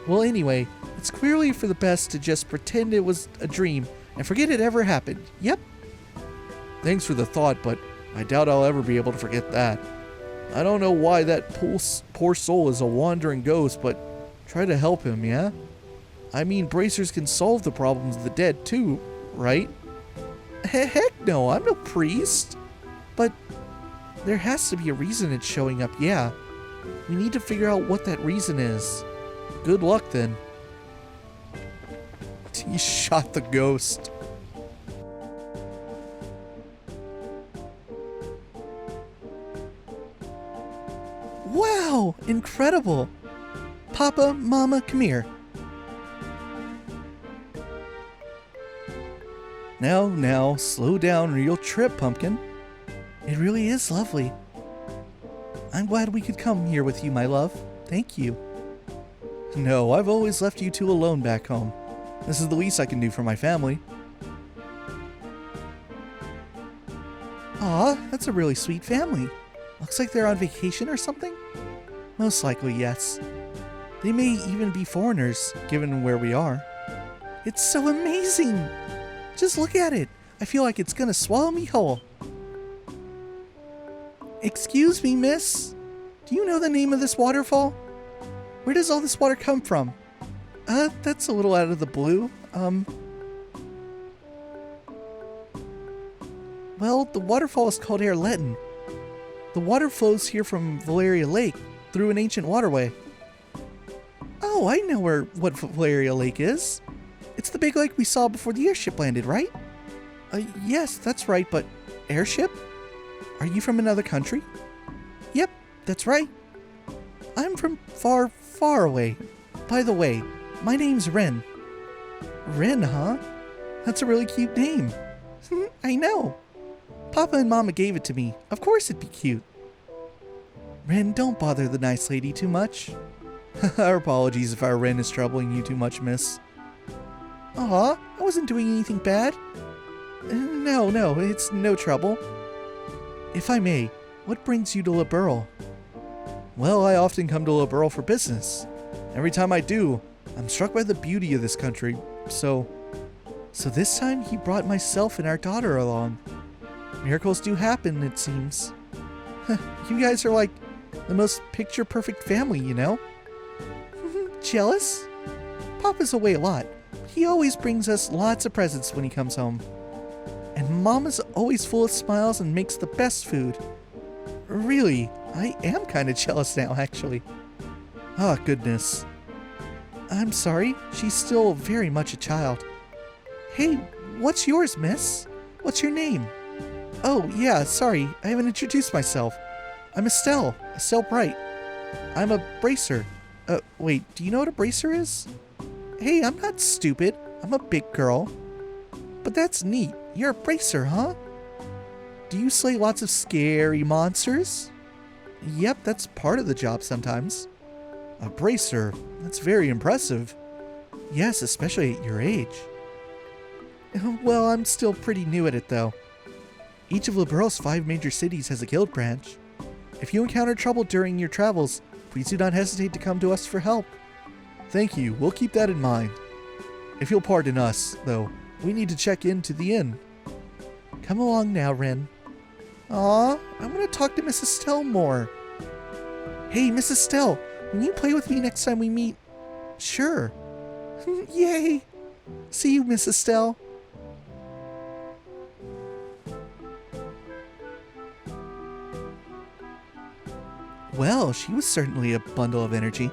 Well, anyway, it's clearly for the best to just pretend it was a dream and forget it ever happened. Yep. Thanks for the thought, but I doubt I'll ever be able to forget that. I don't know why that poor soul is a wandering ghost, but try to help him, yeah? I mean, bracers can solve the problems of the dead too, right? Heck no, I'm no priest. But there has to be a reason it's showing up, yeah. We need to figure out what that reason is. Good luck then. He shot the ghost. Wow, incredible. Papa, Mama, come here. Now, slow down or you'll trip, Pumpkin. It really is lovely. I'm glad we could come here with you, my love. Thank you. No, I've always left you two alone back home. This is the least I can do for my family. Aw, that's a really sweet family. Looks like they're on vacation or something? Most likely, yes. They may even be foreigners, given where we are. It's so amazing! Just look at it! I feel like it's gonna swallow me whole. Excuse me, miss? Do you know the name of this waterfall? Where does all this water come from? That's a little out of the blue. Well, the waterfall is called Erletten. The water flows here from Valeria Lake through an ancient waterway. Oh, I know what Valeria Lake is. It's the big lake we saw before the airship landed, right? Yes, that's right, but airship? Are you from another country? Yep, that's right. I'm from far, far away. By the way, my name's Ren. Ren, huh? That's a really cute name. I know. Papa and Mama gave it to me. Of course it'd be cute. Ren, don't bother the nice lady too much. Our apologies if our Ren is troubling you too much, miss. Aw, I wasn't doing anything bad. No, it's no trouble. If I may, what brings you to La Burle? Well, I often come to La Burle for business. Every time I do, I'm struck by the beauty of this country, so this time he brought myself and our daughter along. Miracles do happen, it seems. You guys are like the most picture-perfect family, you know? Jealous? Papa's away a lot. He always brings us lots of presents when he comes home. And Mama's always full of smiles and makes the best food. Really, I am kind of jealous now, actually. Ah, goodness. I'm sorry, she's still very much a child. Hey, what's yours, miss? What's your name? Oh, yeah, sorry, I haven't introduced myself. I'm Estelle Bright. I'm a bracer. Wait, do you know what a bracer is? Hey, I'm not stupid. I'm a big girl. But that's neat. You're a bracer, huh? Do you slay lots of scary monsters? Yep, that's part of the job sometimes. A bracer? That's very impressive. Yes, especially at your age. Well, I'm still pretty new at it, though. Each of La Burle's 5 major cities has a guild branch. If you encounter trouble during your travels, please do not hesitate to come to us for help. Thank you, we'll keep that in mind. If you'll pardon us, though, we need to check into the inn. Come along now, Ren. Aw, I want to talk to Miss Estelle more. Hey, Miss Estelle, will you play with me next time we meet? Sure. Yay! See you, Miss Estelle. Well, she was certainly a bundle of energy.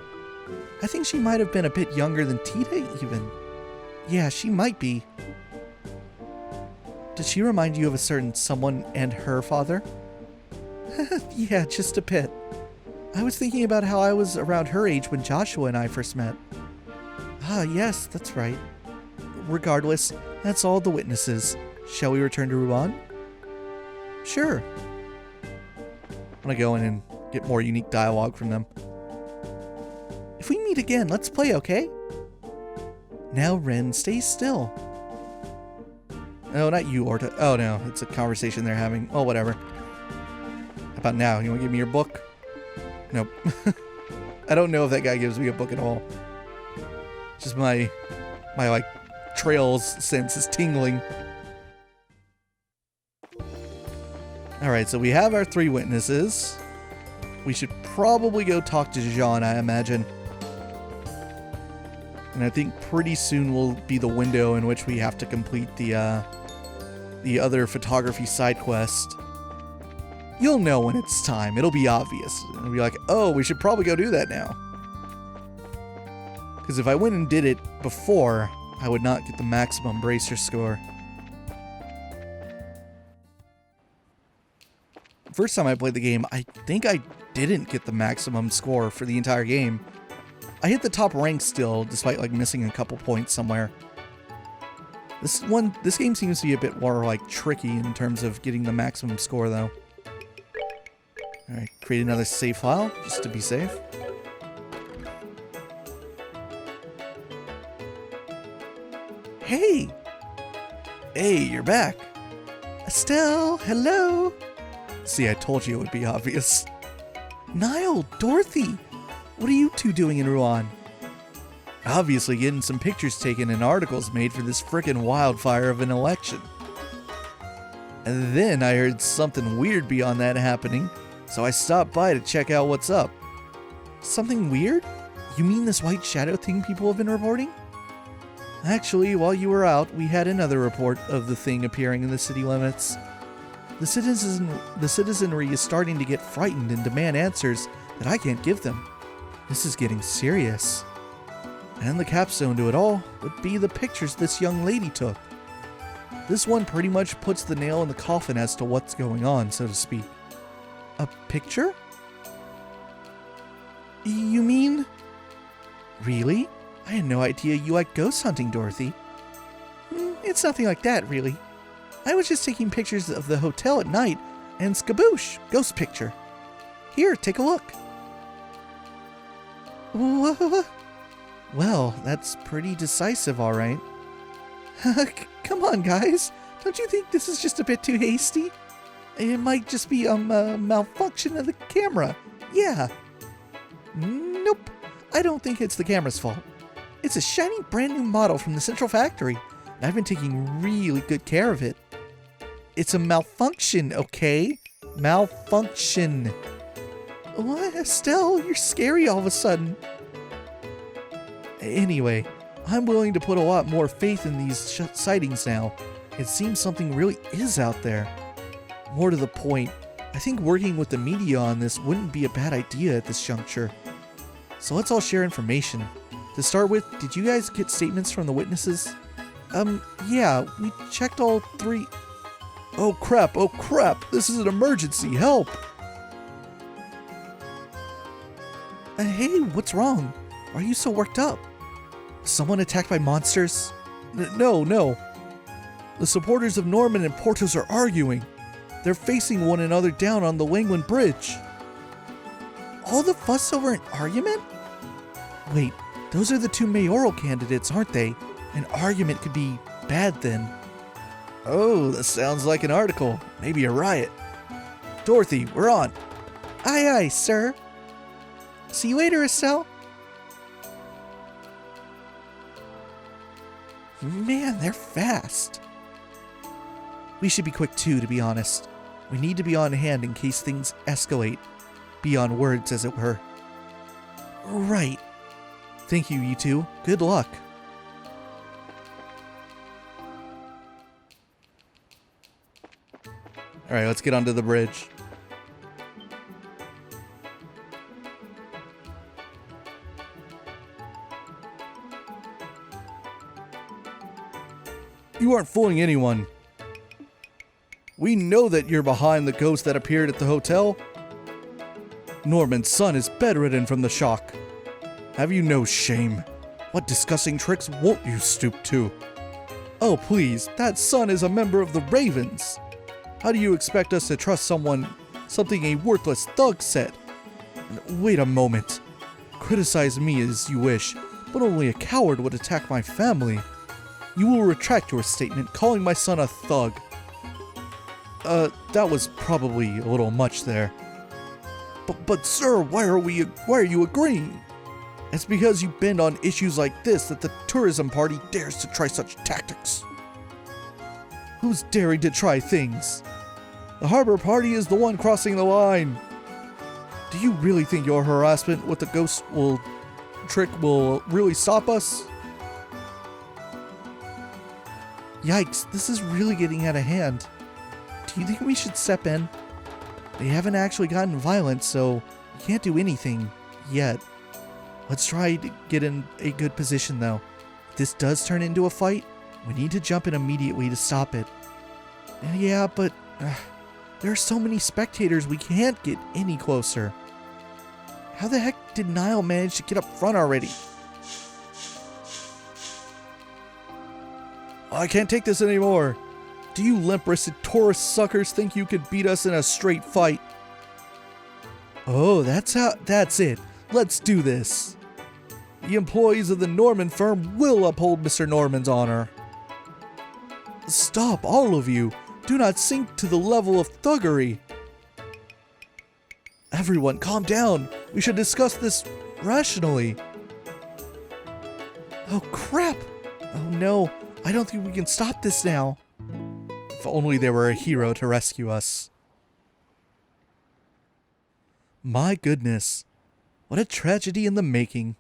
I think she might have been a bit younger than Tita, even. Yeah, she might be. Does she remind you of a certain someone and her father? Yeah, just a bit. I was thinking about how I was around her age when Joshua and I first met. Ah, yes, that's right. Regardless, that's all the witnesses. Shall we return to Rouen? Sure. I'm gonna go in and get more unique dialogue from them. If we meet again, let's play, okay? Now, Ren, stay still. Oh, not you, Orta. Oh, no, it's a conversation they're having. Oh, whatever. How about now? You want to give me your book? Nope. I don't know if that guy gives me a book at all. Just my like, trails sense is tingling. Alright, so we have our 3 witnesses. We should probably go talk to Jean, I imagine. And I think pretty soon will be the window in which we have to complete the other photography side quest. You'll know when it's time. It'll be obvious. It'll be like, oh, we should probably go do that now. Because if I went and did it before, I would not get the maximum bracer score. First time I played the game, I think I didn't get the maximum score for the entire game. I hit the top rank still, despite like missing a couple points somewhere. This game seems to be a bit more like tricky in terms of getting the maximum score though. Alright, create another save file, just to be safe. Hey! Hey, you're back! Estelle, hello! See, I told you it would be obvious. Niall, Dorothy! What are you two doing in Rouen? Obviously getting some pictures taken and articles made for this frickin' wildfire of an election. And then I heard something weird beyond that happening, so I stopped by to check out what's up. Something weird? You mean this white shadow thing people have been reporting? Actually, while you were out, we had another report of the thing appearing in the city limits. The citizenry is starting to get frightened and demand answers that I can't give them. This is getting serious. And the capstone to it all would be the pictures this young lady took. This one pretty much puts the nail in the coffin as to what's going on, so to speak. A picture? You mean? Really? I had no idea you like ghost hunting, Dorothy. It's nothing like that, really. I was just taking pictures of the hotel at night, and skaboosh, ghost picture. Here, take a look. Well, that's pretty decisive, all right. Come on, guys. Don't you think this is just a bit too hasty? It might just be a malfunction of the camera. Yeah. Nope. I don't think it's the camera's fault. It's a shiny brand new model from the central factory, and I've been taking really good care of it. It's a malfunction, okay? Malfunction. What, Estelle? You're scary all of a sudden. Anyway, I'm willing to put a lot more faith in these sightings now. It seems something really is out there. More to the point, I think working with the media on this wouldn't be a bad idea at this juncture. So let's all share information. To start with, did you guys get statements from the witnesses? Yeah, we checked all 3. Oh crap, this is an emergency, help! Hey, what's wrong? Why are you so worked up? Someone attacked by monsters? No. The supporters of Norman and Portos are arguing. They're facing one another down on the Langland Bridge. All the fuss over an argument? Wait, those are the 2 mayoral candidates, aren't they? An argument could be bad then. Oh, that sounds like an article. Maybe a riot. Dorothy, we're on. Aye, sir. See you later, Estelle. Man, they're fast. We should be quick too, to be honest. We need to be on hand in case things escalate. Beyond words, as it were. Right. Thank you, you two. Good luck. Alright, let's get onto the bridge. You aren't fooling anyone. We know that you're behind the ghost that appeared at the hotel. Norman's son is bedridden from the shock. Have you no shame? What disgusting tricks won't you stoop to? Oh please, that son is a member of the Ravens. How do you expect us to trust something a worthless thug said? And wait a moment. Criticize me as you wish, but only a coward would attack my family. You will retract your statement calling my son a thug. That was probably a little much there. But sir, why are you agreeing? It's because you bend on issues like this that the tourism party dares to try such tactics. Who's daring to try things? The harbor party is the one crossing the line. Do you really think your harassment with the ghost trick will really stop us? Yikes, this is really getting out of hand. Do you think we should step in? They haven't actually gotten violent, so we can't do anything yet. Let's try to get in a good position though. If this does turn into a fight, we need to jump in immediately to stop it. Yeah, but there are so many spectators we can't get any closer. How the heck did Niall manage to get up front already? I can't take this anymore. Do you limp-wristed tourist suckers think you could beat us in a straight fight? Oh, that's it. Let's do this. The employees of the Norman firm will uphold Mr. Norman's honor. Stop, all of you. Do not sink to the level of thuggery. Everyone, calm down. We should discuss this rationally. Oh, crap. Oh, no. I don't think we can stop this now. If only there were a hero to rescue us. My goodness. What a tragedy in the making.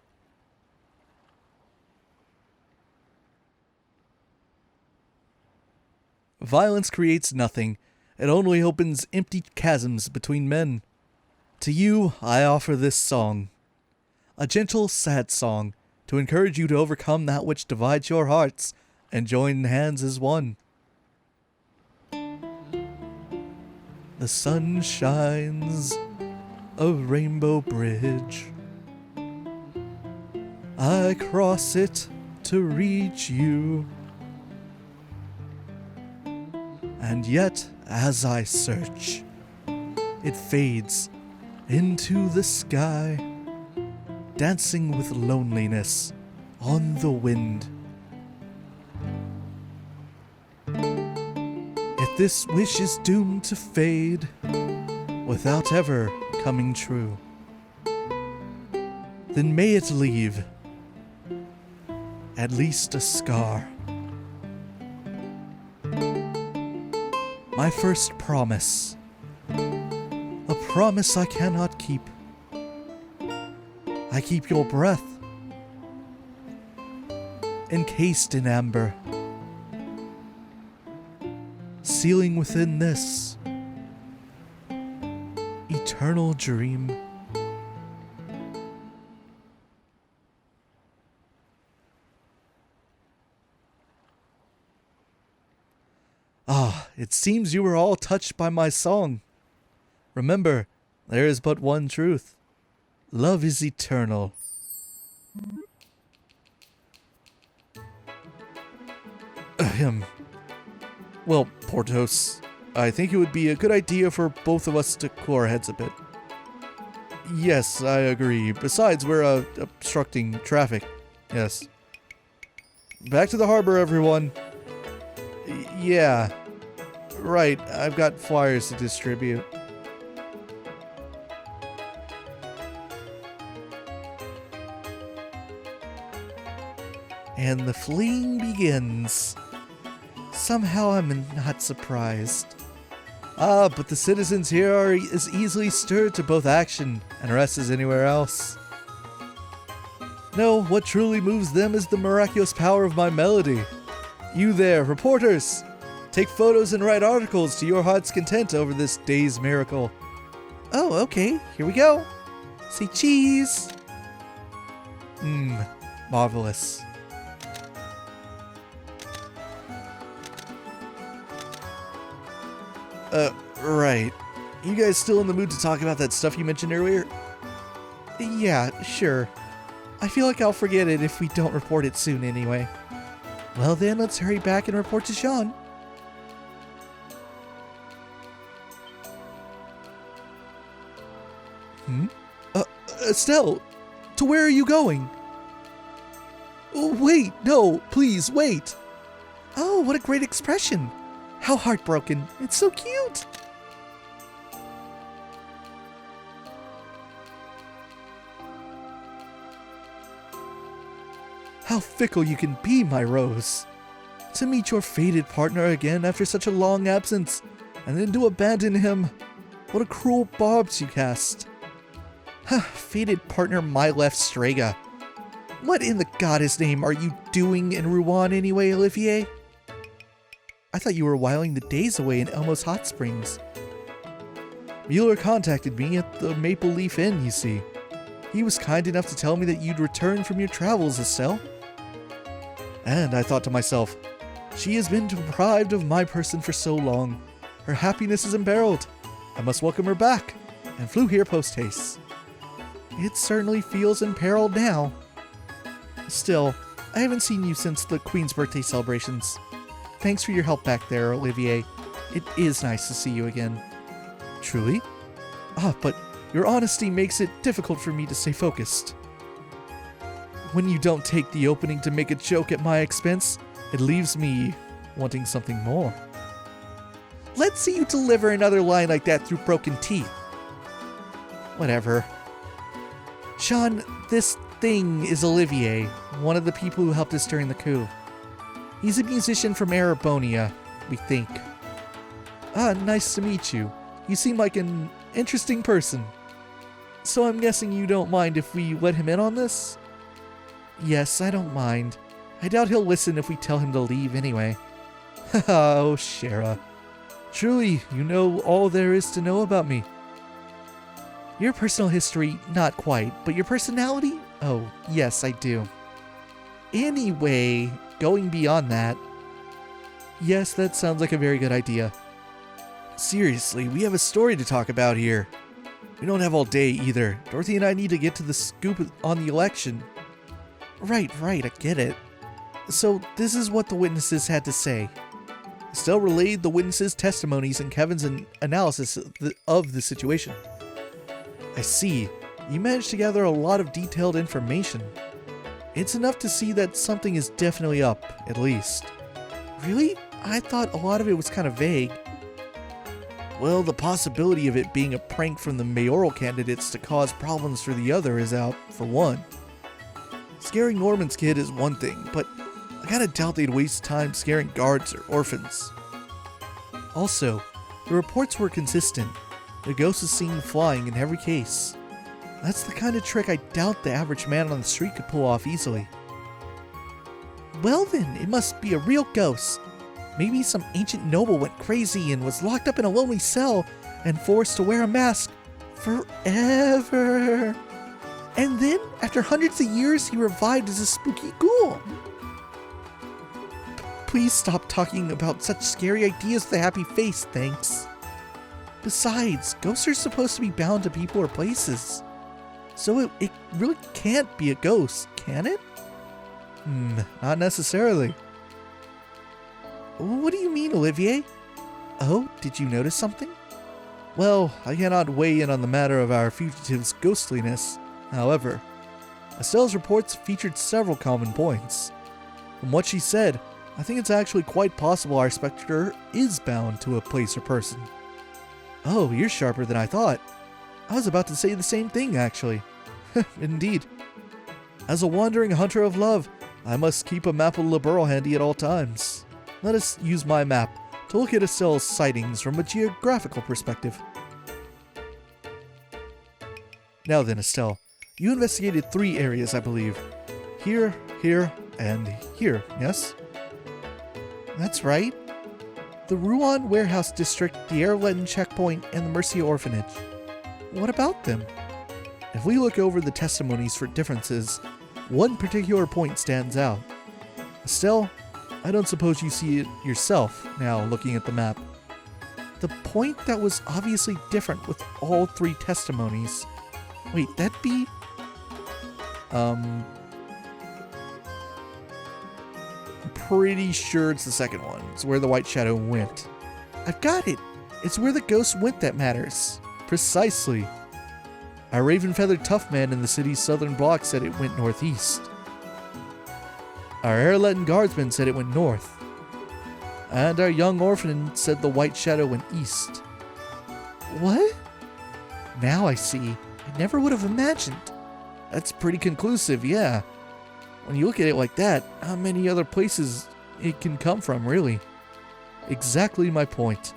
Violence creates nothing. It only opens empty chasms between men. To you, I offer this song. A gentle, sad song, to encourage you to overcome that which divides your hearts and join hands as one. The sun shines a rainbow bridge. I cross it to reach you. And yet, as I search, it fades into the sky, dancing with loneliness on the wind. If this wish is doomed to fade without ever coming true, then may it leave at least a scar. My first promise, a promise I cannot keep. I keep your breath, encased in amber, sealing within this eternal dream. Ah, it seems you were all touched by my song. Remember, there is but one truth. Love is eternal. Ahem. Well, Porthos, I think it would be a good idea for both of us to cool our heads a bit. Yes, I agree. Besides, we're obstructing traffic. Yes. Back to the harbor, everyone. Yeah. Right, I've got flyers to distribute. And the fleeing begins. Somehow I'm not surprised. Ah, but the citizens here are as easily stirred to both action and rest as anywhere else. No, what truly moves them is the miraculous power of my melody. You there, reporters! Take photos and write articles to your heart's content over this day's miracle. Oh, okay, here we go. Say cheese! Marvelous. Right. You guys still in the mood to talk about that stuff you mentioned earlier? Yeah, sure. I feel like I'll forget it if we don't report it soon anyway. Well then, let's hurry back and report to Sean. Estelle, to where are you going? Oh, wait, no, please, wait. Oh, what a great expression. How heartbroken. It's so cute. How fickle you can be, my Rose. To meet your fated partner again after such a long absence, and then to abandon him. What a cruel barbs you cast. Fated partner Mylef Strega. What in the goddess name are you doing in Rouen anyway, Olivier? I thought you were whiling the days away in Elmo's Hot Springs. Mueller contacted me at the Maple Leaf Inn, you see. He was kind enough to tell me that you'd returned from your travels, Estelle. And I thought to myself, she has been deprived of my person for so long. Her happiness is imperiled. I must welcome her back, and flew here post-haste. It certainly feels imperiled now. Still, I haven't seen you since the Queen's birthday celebrations. Thanks for your help back there, Olivier. It is nice to see you again. Truly? Ah, but your honesty makes it difficult for me to stay focused. When you don't take the opening to make a joke at my expense, it leaves me wanting something more. Let's see you deliver another line like that through broken teeth. Whatever. Sean, this thing is Olivier, one of the people who helped us during the coup. He's a musician from Arabonia, we think. Ah, nice to meet you. You seem like an interesting person. So I'm guessing you don't mind if we let him in on this? Yes, I don't mind. I doubt he'll listen if we tell him to leave anyway. Haha, oh Shara. Truly, you know all there is to know about me. Your personal history, not quite, but your personality? Oh, yes, I do. Anyway, going beyond that, yes, that sounds like a very good idea. Seriously, we have a story to talk about here. We don't have all day either. Dorothy and I need to get to the scoop on the election. Right, I get it. So this is what the witnesses had to say. Estelle relayed the witnesses' testimonies and Kevin's analysis of the situation. I see. You managed to gather a lot of detailed information. It's enough to see that something is definitely up, at least. Really? I thought a lot of it was kind of vague. Well, the possibility of it being a prank from the mayoral candidates to cause problems for the other is out, for one. Scaring Norman's kid is one thing, but I kinda doubt they'd waste time scaring guards or orphans. Also, the reports were consistent. The ghost is seen flying in every case. That's the kind of trick I doubt the average man on the street could pull off easily. Well then, it must be a real ghost. Maybe some ancient noble went crazy and was locked up in a lonely cell and forced to wear a mask forever. And then, after hundreds of years, he revived as a spooky ghoul. Please stop talking about such scary ideas with a happy face, thanks. Besides, ghosts are supposed to be bound to people or places. So it really can't be a ghost, can it? Not necessarily. What do you mean, Olivier? Oh, did you notice something? Well, I cannot weigh in on the matter of our fugitive's ghostliness. However, Estelle's reports featured several common points. From what she said, I think it's actually quite possible our specter is bound to a place or person. Oh, you're sharper than I thought. I was about to say the same thing, actually. Indeed. As a wandering hunter of love, I must keep a map of Liberal handy at all times. Let us use my map to look at Estelle's sightings from a geographical perspective. Now then, Estelle, you investigated 3 areas, I believe. Here, and here, yes? That's right. The Rouen Warehouse District, the Airletten Checkpoint, and the Mercia Orphanage. What about them? If we look over the testimonies for differences, one particular point stands out. Estelle, I don't suppose you see it yourself now looking at the map. The point that was obviously different with all 3 testimonies. Wait, that'd be... I'm pretty sure it's the second one. It's where the white shadow went. I've got it! It's where the ghost went that matters. Precisely. Our raven-feathered tough man in the city's southern block said it went northeast. Our Airletten guardsman said it went north. And our young orphan said the white shadow went east. What? Now I see. I never would have imagined. That's pretty conclusive, yeah. When you look at it like that, how many other places it can come from, really? Exactly my point.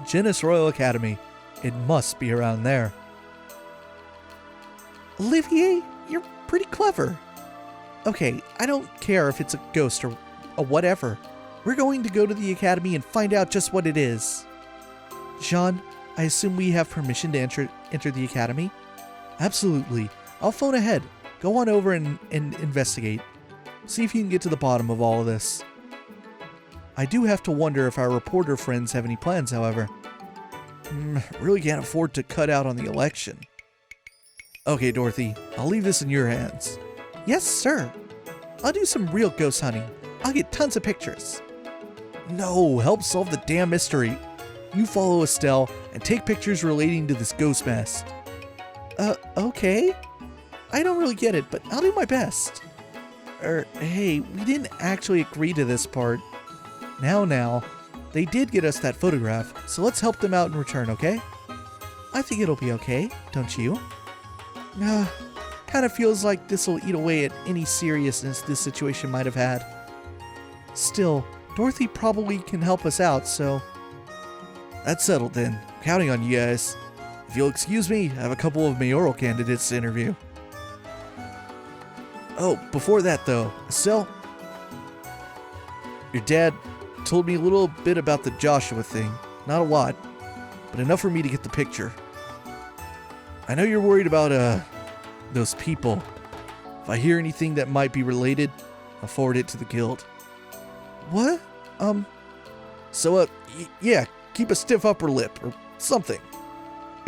Genus Royal Academy. It must be around there. Olivier, you're pretty clever. Okay, I don't care if it's a ghost or a whatever. We're going to go to the academy and find out just what it is. Jean, I assume we have permission to enter the academy? Absolutely. I'll phone ahead. Go on over and investigate. See if you can get to the bottom of all of this. I do have to wonder if our reporter friends have any plans, however. Really can't afford to cut out on the election. Okay, Dorothy, I'll leave this in your hands. Yes, sir. I'll do some real ghost hunting. I'll get tons of pictures. No, help solve the damn mystery. You follow Estelle and take pictures relating to this ghost mess. Okay. I don't really get it, but I'll do my best. Hey, we didn't actually agree to this part. Now. They did get us that photograph, so let's help them out in return, okay? I think it'll be okay, don't you? Kind of feels like this will eat away at any seriousness this situation might have had. Still, Dorothy probably can help us out, so... That's settled then. I'm counting on you guys. If you'll excuse me, I have a couple of mayoral candidates to interview. Oh, before that though, Estelle, your dad told me a little bit about the Joshua thing. Not a lot, but enough for me to get the picture. I know you're worried about, those people. If I hear anything that might be related, I'll forward it to the guild. What? So, yeah, keep a stiff upper lip or something.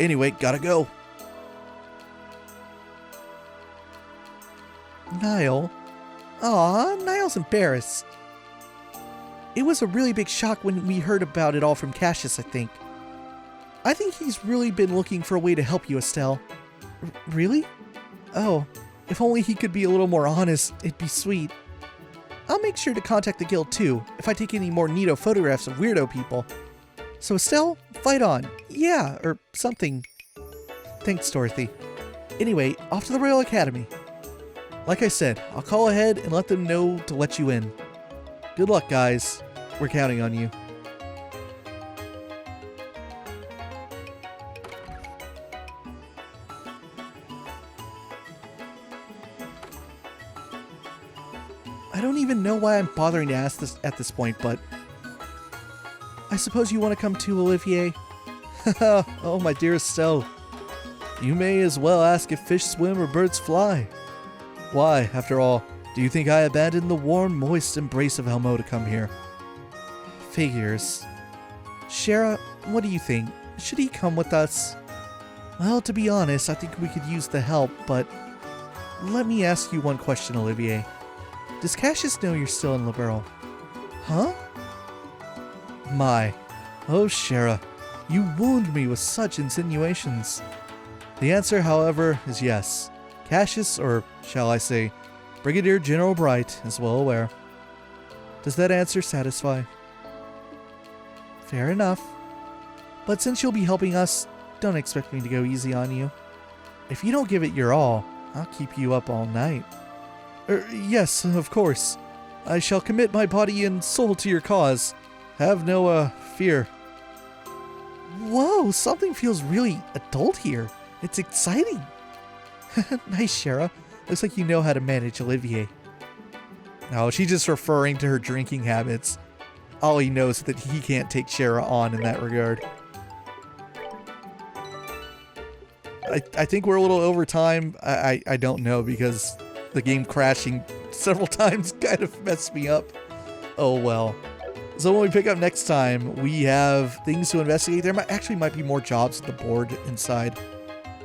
Anyway, gotta go. Niall? Aw, Niall's embarrassed. It was a really big shock when we heard about it all from Cassius, I think. I think he's really been looking for a way to help you, Estelle. Really? Oh, if only he could be a little more honest, it'd be sweet. I'll make sure to contact the guild too, if I take any more neato photographs of weirdo people. So Estelle, fight on. Yeah, or something. Thanks, Dorothy. Anyway, off to the Royal Academy. Like I said, I'll call ahead and let them know to let you in. Good luck, guys. We're counting on you. I don't even know why I'm bothering to ask this at this point, but I suppose you want to come too, Olivier? Oh, my dearest Estelle. You may as well ask if fish swim or birds fly. Why, after all, do you think I abandoned the warm, moist embrace of Elmo to come here? Figures. Shara, what do you think? Should he come with us? Well, to be honest, I think we could use the help, but let me ask you one question, Olivier. Does Cassius know you're still in Liberal? Huh? My. Oh, Shara, you wound me with such insinuations. The answer, however, is yes. Cassius, or shall I say, Brigadier General Bright, is well aware. Does that answer satisfy? Fair enough. But since you'll be helping us, don't expect me to go easy on you. If you don't give it your all, I'll keep you up all night. Yes, of course. I shall commit my body and soul to your cause. Have no, fear. Whoa, something feels really adult here. It's exciting. Nice, Shara. Looks like you know how to manage Olivier. No, she's just referring to her drinking habits. All he knows is that he can't take Shara on in that regard. I think we're a little over time. I don't know, because the game crashing several times kind of messed me up. Oh well. So when we pick up next time, we have things to investigate. There might be more jobs at the board inside.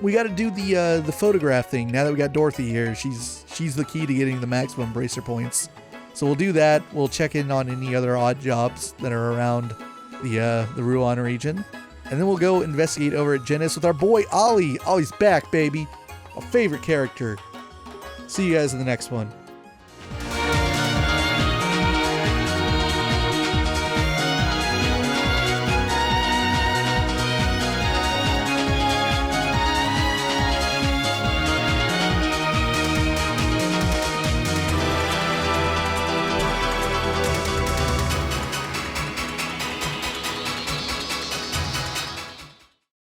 We got to do the photograph thing. Now that we got Dorothy here, she's the key to getting the maximum bracer points. So we'll do that. We'll check in on any other odd jobs that are around the Rouen region, and then we'll go investigate over at Genis with our boy Ollie. Ollie's back, baby. My favorite character. See you guys in the next one.